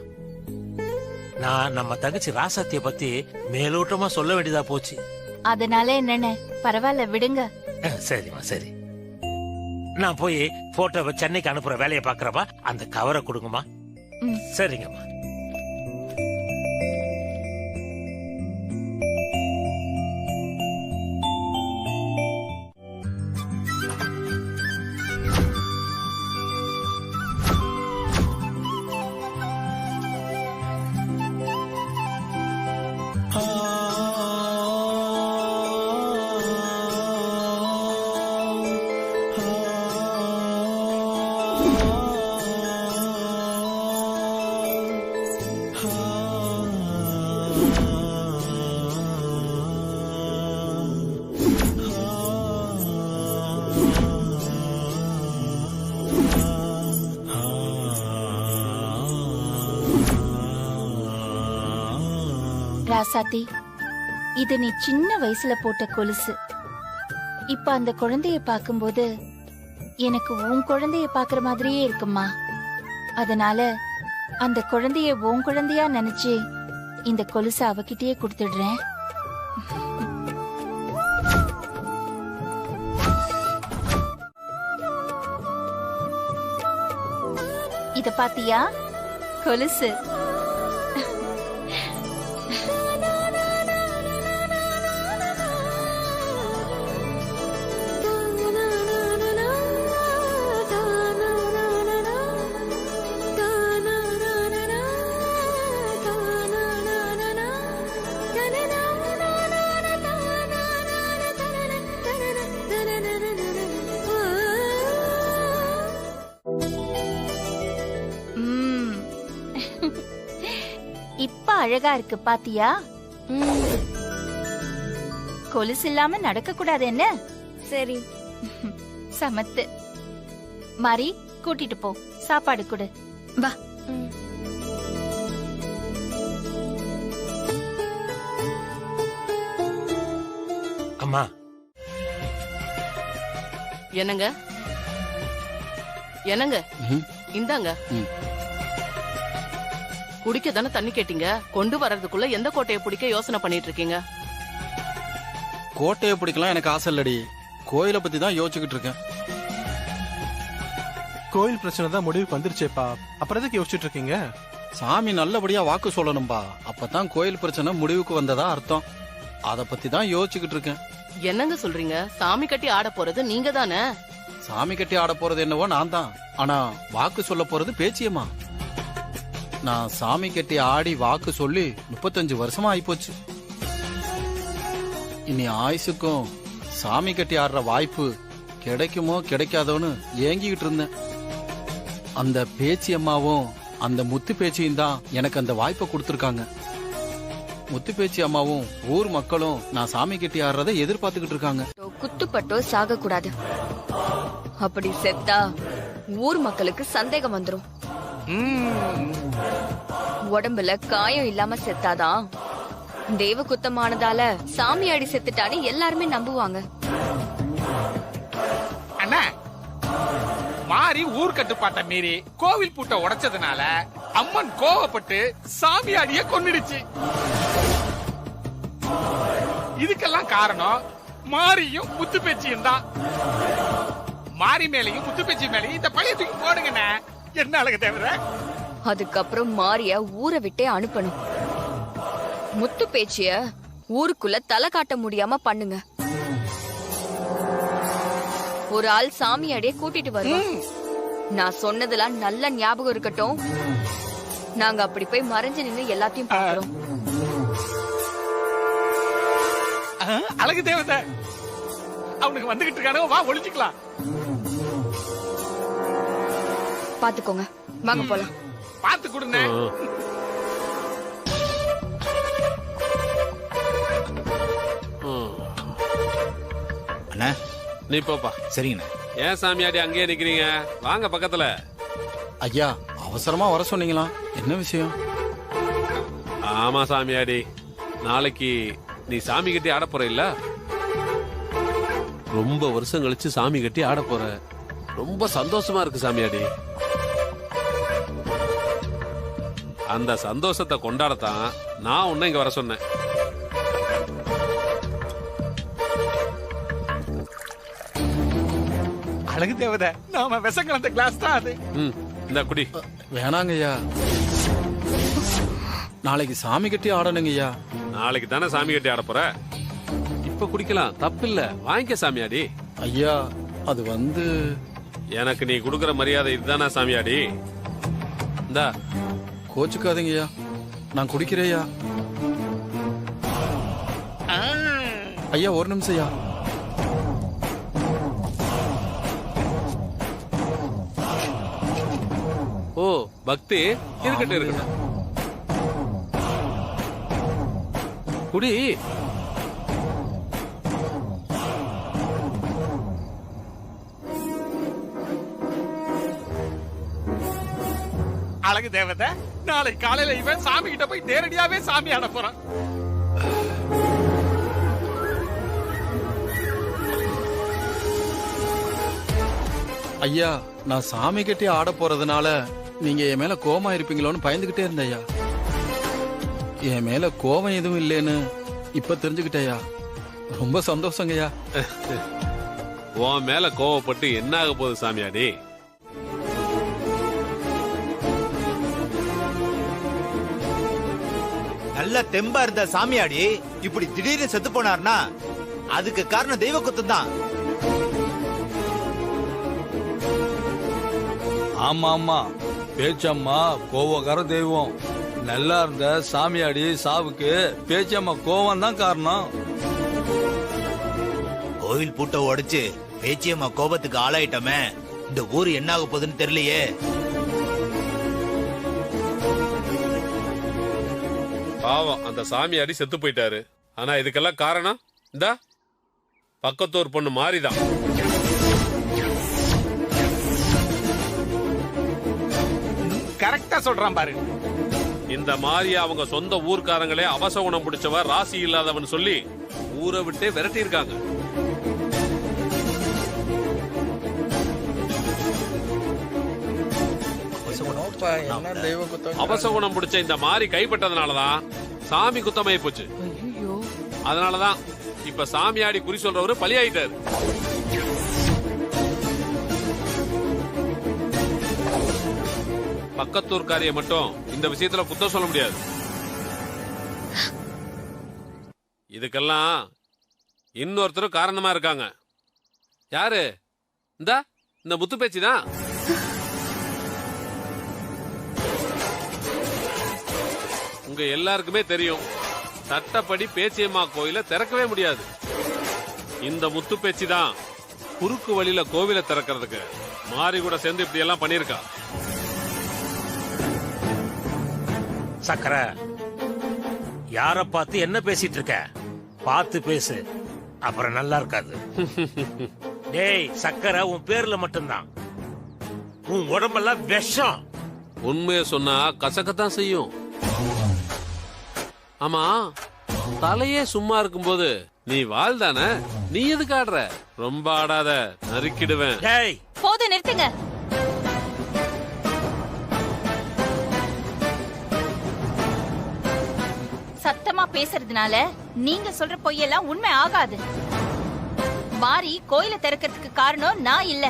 நான் நம்ம தங்கச்சி ராசாத்திய பத்தி மேலோட்டமா சொல்ல வேண்டியதா போச்சு. அதனால என்னன்னு? பரவாயில்ல, விடுங்க. சரிம்மா, சரி. நான் போய் போட்டோவை சென்னைக்கு அனுப்புற வேலையை பாக்குறப்பா அந்த கவரை கொடுங்கம்மா. சரிங்கம்மா. ராசாத்தி, இது நீ சின்ன வயசுல போட்ட கொலுசு. இப்ப அந்த குழந்தைய பாக்கும்போது எனக்கு உன் குழந்தைய பாக்குற மாதிரியே இருக்குமா. அதனால அந்த குழந்தைய உன் குழந்தையா நினைச்சு இந்த கொலுசை அவகிட்டயே கொடுத்துடுறேன். இத பாத்தியா? கொலுசு. இப்ப அழகா இருக்கு பாத்தியா? கொலுசு இல்லாம நடக்க கூடாது என்ன? சரி. சமத்து. மாரி, கூட்டிட்டு போ, சாப்பாடு கொடு. வா. அம்மா. என்னங்க? இந்தாங்க. குடிக்க தானே தண்ணி கேட்டீங்க. கொண்டு வர்றதுக்குள்ள எந்த கோட்டையை பிடிக்க யோசனை பண்ணிட்டு இருக்கீங்க? கோட்டையை பிடிக்கலாம் எனக்கு ஆசை இல்லடி. கோயிலை பத்தி தான் யோசிச்சுக்கிட்டு இருக்கேன். கோயில் பிரச்சனை தான் முடிவுக்கு வந்துருச்சேப்பா, அப்புறம் எதுக்கு யோசிச்சுட்டு இருக்கீங்க? சாமி நல்லபடியா வாக்கு சொல்லணும்பா, அப்பதான் கோயில் பிரச்சனை முடிவுக்கு வந்ததா அர்த்தம். அத பத்தி தான் யோசிச்சுக்கிட்டு இருக்கேன். என்னங்க சொல்றீங்க? சாமி கட்டி ஆட போறது நீங்க தானே? சாமி கட்டி ஆட போறது என்னவோ நான் தான், ஆனா வாக்கு சொல்ல போறது பேச்சியம்மா. நான் சாமி கட்டி ஆடி வாக்கு சொல்லி 35 வருஷமா ஆயிப்போச்சு. இனி ஆயுசுக்கும் சாமி கட்டி ஆடுற வாய்ப்பு கிடைக்குமோ கிடைக்காதோன்னு ஏங்கிக்கிட்டு இருந்தேன். அந்த பேச்சியம்மாவும் அந்த முத்து பேச்சியும் தான் எனக்கு அந்த வாய்ப்பை கொடுத்துருக்காங்க. முத்து பேச்சி அம்மாவும் ஊர் மக்களும் நான் சாமி கட்டி ஆடுறதை எதிர்பார்த்துக்கிட்டு இருக்காங்க. குத்துப்பட்டோ சாக கூடாது. அப்படி செத்தா ஊர் மக்களுக்கு சந்தேகம் வந்துரும். உடம்புல காயம் இல்லாம செத்தாதான் தெய்வ குத்தமானதால சாமியாடி செத்துட்டான்னு எல்லாருமே நம்புவாங்க. அண்ணா, மாறி ஊர் கட்டுப்பாட்டை மீறி கோவில் பூட்டை உடைச்சதுனால அம்மன் கோவப்பட்டு சாமியாடிய கொன்னுடுச்சு. இதுக்கெல்லாம் காரணம் மாரியும் முத்து பேச்சியும் தான். மாரி மேலையும் முத்து பேச்சி மேலையும் இந்த பழைய தூக்கி போடுங்கண்ணே. என்ன அழகு தேவர. அதுக்கப்புறம் மாரிய ஊரை விட்டே அனுப்பணும். முத்து பேச்சிய ஊருக்குள்ள தலை காட்ட முடியாம பண்ணுங்க. ஒரு ஆள் சாமியாடிய கூட்டிட்டு வருவோம். நான் சொன்னதெல்லாம் நல்ல ஞாபகம் இருக்கட்டும். நாங்க அப்படி போய் மறைஞ்சு நின்று எல்லாத்தையும் பாக்குறோம். அழகு தேவதை அவனுக்கு வந்துகிட்டு இருக்கானோ, வா ஒளிச்சுக்கலாம். பாத்துக்கோங்க, வாங்க போலாம். பாத்து கொடுங்க. அண்ணா நீ போப்பா. சரிங்கண்ணா. ஏன் சாமியாடி அங்கேயே நிக்கிறீங்க? வாங்க பக்கத்துல. ஐயா அவசரமா வர சொன்னீங்களா? என்ன விஷயம்? ஆமா சாமியாடி, நாளைக்கு நீ சாமி கட்டி ஆட போற இல்ல? ரொம்ப வருஷம் கழிச்சு சாமி கட்டி ஆட போற. ரொம்ப சந்தோஷமா இருக்கு சாமியாடி. அந்த சந்தோஷத்தை கொண்டாடத்தான் நான் உன்னை இங்க வர சொன்னேன். அழகு தேவதை, நாம விஷம் கலந்த கிளாஸ் தான் அது. இந்த குடி. வேணாங்க ஐயா, நாளைக்கு சாமி கட்டி ஆடணுங்க ஐயா. நாளைக்கு தானே சாமி கட்டி ஆட போற, இப்ப குடிக்கலாம், தப்பில்ல. வாங்கிக்க சாமியாடி. ஐயா அது வந்து எனக்கு நீ கொடுக்கற மரியாதை இதுதானா சாமியாடி? இந்தா. கோச்சுக்காதீங்க ஐயா, நான் குடிக்கிறேன் ஐயா. ஐயா ஒரு நிமிஷம் ஐயா. ஓ பக்தி இருக்கட்டும் இருக்கட்டும். குடி. அழகு தேவதை, நாளை காலையில இவன் சாமி கிட்ட போய் நேரடியாவே சாமி ஆட போறான். ஐயா நான் சாமி கட்டி ஆட போறதுனால நீங்க என் மேல கோவமா இருப்பீங்களோன்னு பயந்துகிட்டே இருந்தேன் ஐயா. என் மேல கோவம் எதுவும் இல்லைன்னு இப்ப தெரிஞ்சுக்கிட்டேயா. ரொம்ப சந்தோஷங்கய்யா. உன் மேல கோவப்பட்டு என்ன ஆக போகுது சாமியாடி? நல்ல தெம்பா இருந்த சாமியாடி இப்படி திடீர்னு செத்து போனார்னா அதுக்கு காரணம் தெய்வ குத்தம் தான். ஆமா ஆமா, பேச்சம்மா கோவக்கார தெய்வம். நல்லா இருந்த சாமியாடி சாவுக்கு பேச்சம்மா கோவம் தான் காரணம். கோவில் பூட்டை உடைச்சு பேச்சியம்மா கோபத்துக்கு ஆளாயிட்டமே, இந்த ஊரு என்ன ஆக போகுதுன்னு தெரியலையே. பாவம் அந்த சாமியாடி செத்து போயிட்டாரு. ஆனா இதுக்கெல்லாம் காரணம் இந்த பக்கத்தூர் பொண்ணு மாறிதான். கரெக்டா சொல்றான் பாரு. இந்த மாதிரி அவங்க சொந்த ஊர்க்காரங்களே அவசகுணம் பிடிச்சவ, ராசி இல்லாதவன் சொல்லி ஊரை விட்டே விரட்டி இருக்காங்க. அவசகுணம் பிடிச்ச இந்த மாதிரி கைப்பட்டதுனாலதான் சாமி குத்தமாயி போச்சு. அதனாலதான் இப்ப சாமியாடி குறி சொல்றவரு பலியாயிட்டாரு. பக்கத்தூர்காரிய மட்டும் இந்த விஷயத்துல குத்தம் சொல்ல முடியாது. இதுக்கெல்லாம் இன்னொருத்தரும் காரணமா இருக்காங்க. யாரு? இந்த முத்து பேச்சுதான். உங்க எல்லாருக்குமே தெரியும், சட்டப்படி பேச்சியம்மா கோயில திறக்கவே முடியாது. இந்த முத்து பேச்சு தான் குறுக்கு வழியில கோவில திறக்கிறதுக்கு மாறி கூட சேர்ந்து இப்படி எல்லாம் பண்ணிருக்கா. சக்கர, யார பார்த்து என்ன பேசிட்டு இருக்க? பார்த்து பேசு, அப்புறம் நல்லா இருக்காது. டேய் சக்கர, உன் பேர்ல மட்டும்தான், உன் உடம்பெல்லாம் விஷம். உண்மையை சொன்னா கசக்கத்தான் செய்யும். ஆமா, தலையே சும்மா இருக்கும்போது நீ வாழ்தானே, நீ எதுக்கு ஆடுற? ரொம்ப ஆடாத, நறுக்கிடுவேன். போது நிறுத்துங்க. சத்தமா பேசுறதுனால நீங்க சொல்ற பொய்யெல்லாம் உண்மை ஆகாது. மாறி கோயில திறக்கிறதுக்கு காரணம் நான் இல்ல,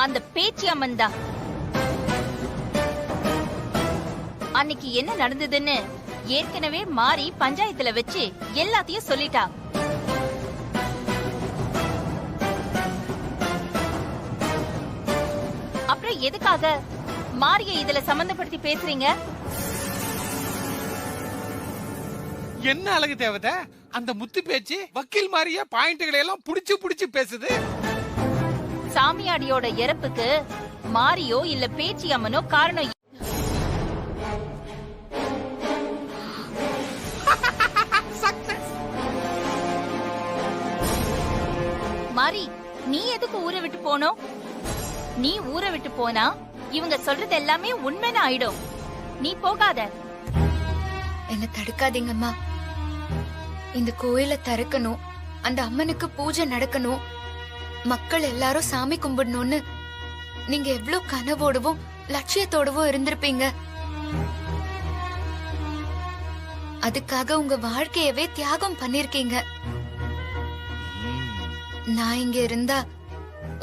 அந்த பேச்சி அம்மன் தான். அன்னைக்கு என்ன நடந்ததுன்னு ஏற்கனவே மாறி பஞ்சாயத்துல வச்சு எல்லாத்தையும் சொல்லிட்டா. அப்புறம் எதுக்காக மாரிய இதுல சம்பந்தப்படுத்தி பேசுறீங்க? என்ன அழகு தேவதை, அந்த முத்து பேச்சு வக்கீல் மாதிரியே பாயிண்ட்களை எல்லாம் புடிச்சு புடிச்சு பேசுது. சாமியாடியோட இறப்புக்கு மாரியோ இல்ல பேச்சி அம்மனோ காரணம். மாரி, நீ எதுக்கு ஊரை விட்டு போனோம்? நீ ஊரை விட்டு போனா இவங்க சொல்றது எல்லாமே உண்மைன்னு ஆயிடும். நீ போகாத. என்ன தடுக்காதீங்கம்மா. இந்த கோயில திறக்கணும், அந்த அம்மனுக்கு பூஜை நடக்கணும், மக்கள் எல்லாரும் சாமி கும்பிடணும்னு நீங்க எவ்வளவு கனவோடவும் லட்சியத்தோடவும் இருந்திருப்பீங்க. அதுக்காக உங்க வாழ்க்கையவே தியாகம் பண்ணிருக்கீங்க. நான் இங்க இருந்தா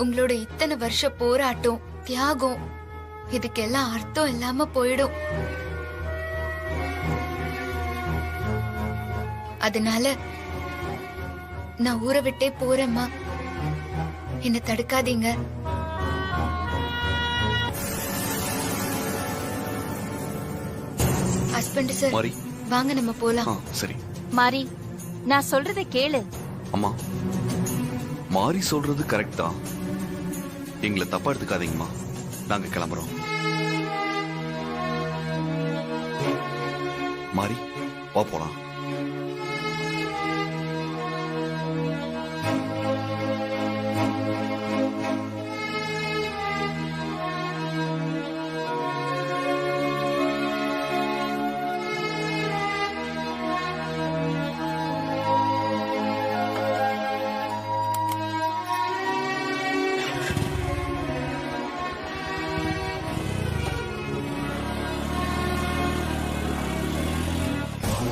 உங்களோட இத்தனை வருஷ போராட்டம் தியாகம் இதுக்கெல்லாம் அர்த்தம் இல்லாம போயிடும். அதனால நான் ஊரை விட்டே போறேம்மா. என்ன தடுக்காதீங்க. ஹஸ்பண்ட் சார், வாங்க நம்ம போலாம். சரி மாரி, நான் சொல்றத கேளு. அம்மா, மாரி சொல்றது கரெக்ட் தான். எங்களை தப்பா எடுத்துக்காதீங்கம்மா. நாங்க கிளம்புறோம். மாரி, வா போலாம்.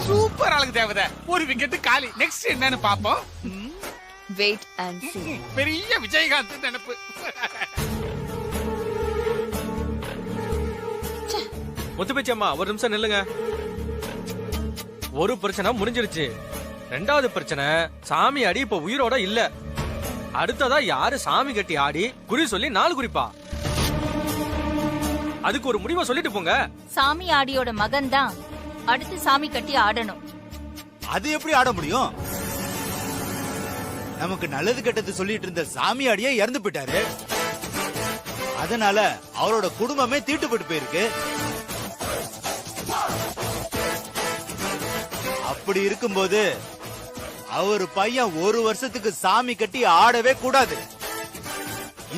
சூப்பர் அழகு தேவதை. ஒரு விக்கெட் காலி. நெக்ஸ்ட் என்னன்னு பாப்போம். வெயிட் அண்ட் சீ. பெரிய விஜயகாந்த் நினைப்பு. முத்துப்பேச்சி அம்மா, ஒரு நிமிஷம் நில்லுங்க. ஒரு பிரச்சனை முடிஞ்சிருச்சு. ரெண்டாவது பிரச்சனை, சாமி ஆடி இப்ப உயிரோட இல்ல. அடுத்ததா யாரு சாமி கட்டி ஆடி குறி சொல்லி 4 குறிப்பா? அதுக்கு ஒரு முடிவை சொல்லிட்டு போங்க. சாமி ஆடியோட மகன் தான் அடுத்து சாமி கட்டி ஆடணும். அது எப்படி ஆட முடியும்? நமக்கு நல்லது கெட்டது சொல்லிட்டு இருந்த சாமியாடியே இறந்து போயிட்டாரு. அதனால அவரோட குடும்பமே தீட்டுப்பட்டு போயிருக்கு. அப்படி இருக்கும்போது அவர் பையன் 1 வருஷத்துக்கு சாமி கட்டி ஆடவே கூடாது.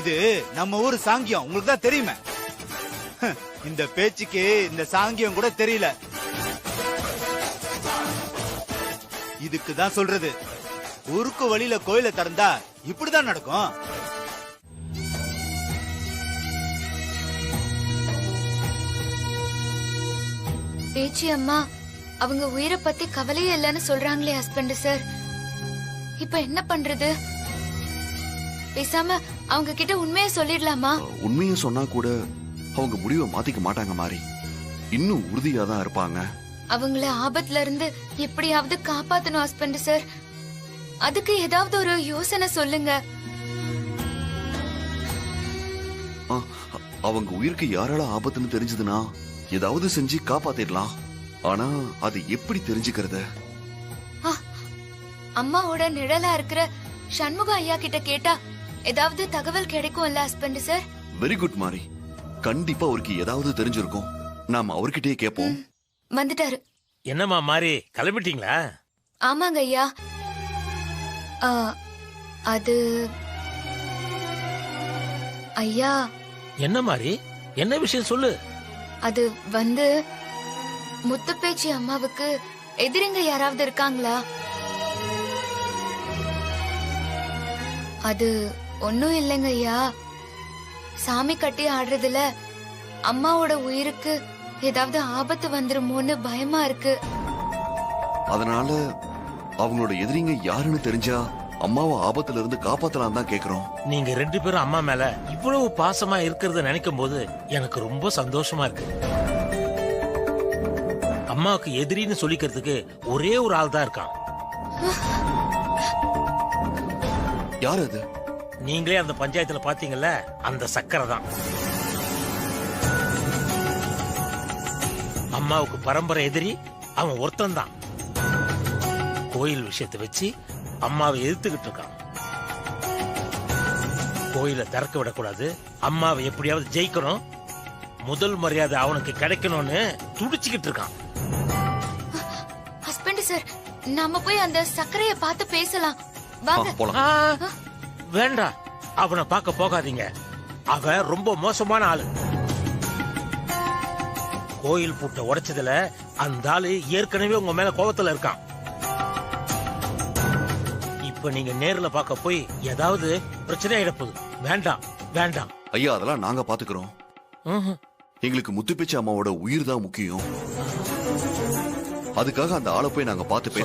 இது நம்ம ஊர் சாங்கியம், உங்களுக்கு தான் தெரியுமே. இந்த பேச்சுக்கு இந்த சாங்கியம் கூட தெரியல. இதுக்கு தான் சொல்றது, ஊருக்கு வழியில கோயில திறந்தா இப்படிதான் நடக்கும். பேச்சி அம்மா அவங்க உயிரை பத்தி கவலையே இல்லைன்னு சொல்றாங்களே ஹஸ்பண்ட் சார். இப்ப என்ன பண்றது? பேசாம அவங்க கிட்ட உண்மையை சொல்லிடலாமா? உண்மையை சொன்னா கூட அவங்க முடிவை மாத்திக்க மாட்டாங்க மாரி. இன்னும் உறுதியா தான் இருப்பாங்க. அவங்கள ஆபத்துல இருந்து எப்படியாவது காப்பாத்தணும் ஹஸ்பண்ட் சார். அதுக்கு ஏதாவது ஒரு யோசனை சொல்லுங்க. அவங்க உயிருக்கு யாரால ஆபத்துன்னு தெரிஞ்சதுன்னா ஏதாவது செஞ்சு காப்பாத்திடலாம். ஆனா அது எப்படி தெரிஞ்சுக்கிறது? அம்மாவோட நிழலா இருக்கிற சண்முக ஐயா கிட்ட கேட்டா ஏதாவது தகவல் கிடைக்கும்ல ஹஸ்பண்ட் சார்? வெரி குட் மாரி. கண்டிப்பா அவருக்கு ஏதாவது தெரிஞ்சிருக்கும். நாம அவர்கிட்டயே கேட்போம். வந்துட்டாரு. என்னம்மா மாரி, கிளம்பிட்டீங்களா? ஆமாங்க ஐயா. அது ஐயா. என்ன மாரி, என்ன விஷயம் சொல்லு. அது வந்து முத்துப்பேச்சி அம்மாவுக்கு எதிரிங்க யாராவது இருக்காங்களா? அது ஒன்னும் இல்லைங்க ஐயா. சாமி கட்டி ஆடுறதுல அம்மாவோட உயிருக்கு ஏதாவது ஆபத்து வந்துருமோன்னு பயமா இருக்கு. அதனால அவங்களோட எதிரிங்க யாருன்னு தெரிஞ்சா அம்மாவை ஆபத்துல இருந்து காப்பாத்தலாம் தான் கேக்குறோம். நீங்க 2 பேரும் அம்மா மேல இவ்வளவு பாசமா இருக்கிறத நினைக்கும் போது எனக்கு ரொம்ப சந்தோஷமா இருக்கு. அம்மாவுக்கு எதிரின்னு சொல்லிக்கிறதுக்கு ஒரே ஒரு ஆள் தான் இருக்கான். யார் அது? நீங்களே அந்த பஞ்சாயத்துல பாத்தீங்கல்ல, அந்த சக்கரை தான். அம்மாவுக்கு பரம்பரை எதிரி அவன் ஒருத்தன் தான். கோயில் விஷயத்தை வச்சு அம்மாவை எதிர்த்துக்கிட்டு இருக்கான். கோயிலை திறக்க விடக்கூடாது, அம்மாவை எப்படியாவது ஜெயிக்கணும், முதல் மரியாதை அவனுக்கு கிடைக்கணும்னு துடிச்சுக்கிட்டு இருக்கான். ஹஸ்பண்ட் சார், நம்ம போய் அந்த சக்கரைய பார்த்து பேசலாம் வாங்க. வேண்டாம், அவனை பார்க்க போகாதீங்க. அவன் ரொம்ப மோசமான ஆளு. கோயில் பூட்டை உடைச்சதுல அந்த ஆளு ஏற்கனவே உங்க மேல கோபத்துல இருக்கான். இப்ப நீங்க நேர்ல பார்க்க போய் ஏதாவது பிரச்சனை ஆயிடப்போகுது. வேண்டாம் வேண்டாம். ஐயா, அதெல்லாம் நாங்க பாத்துக்கிறோம். எங்களுக்கு முத்துப்பேச்சு அம்மாவோட உயிர் தான் முக்கியம். அதுக்காக அந்த ஆளை போய் நாங்க பார்த்து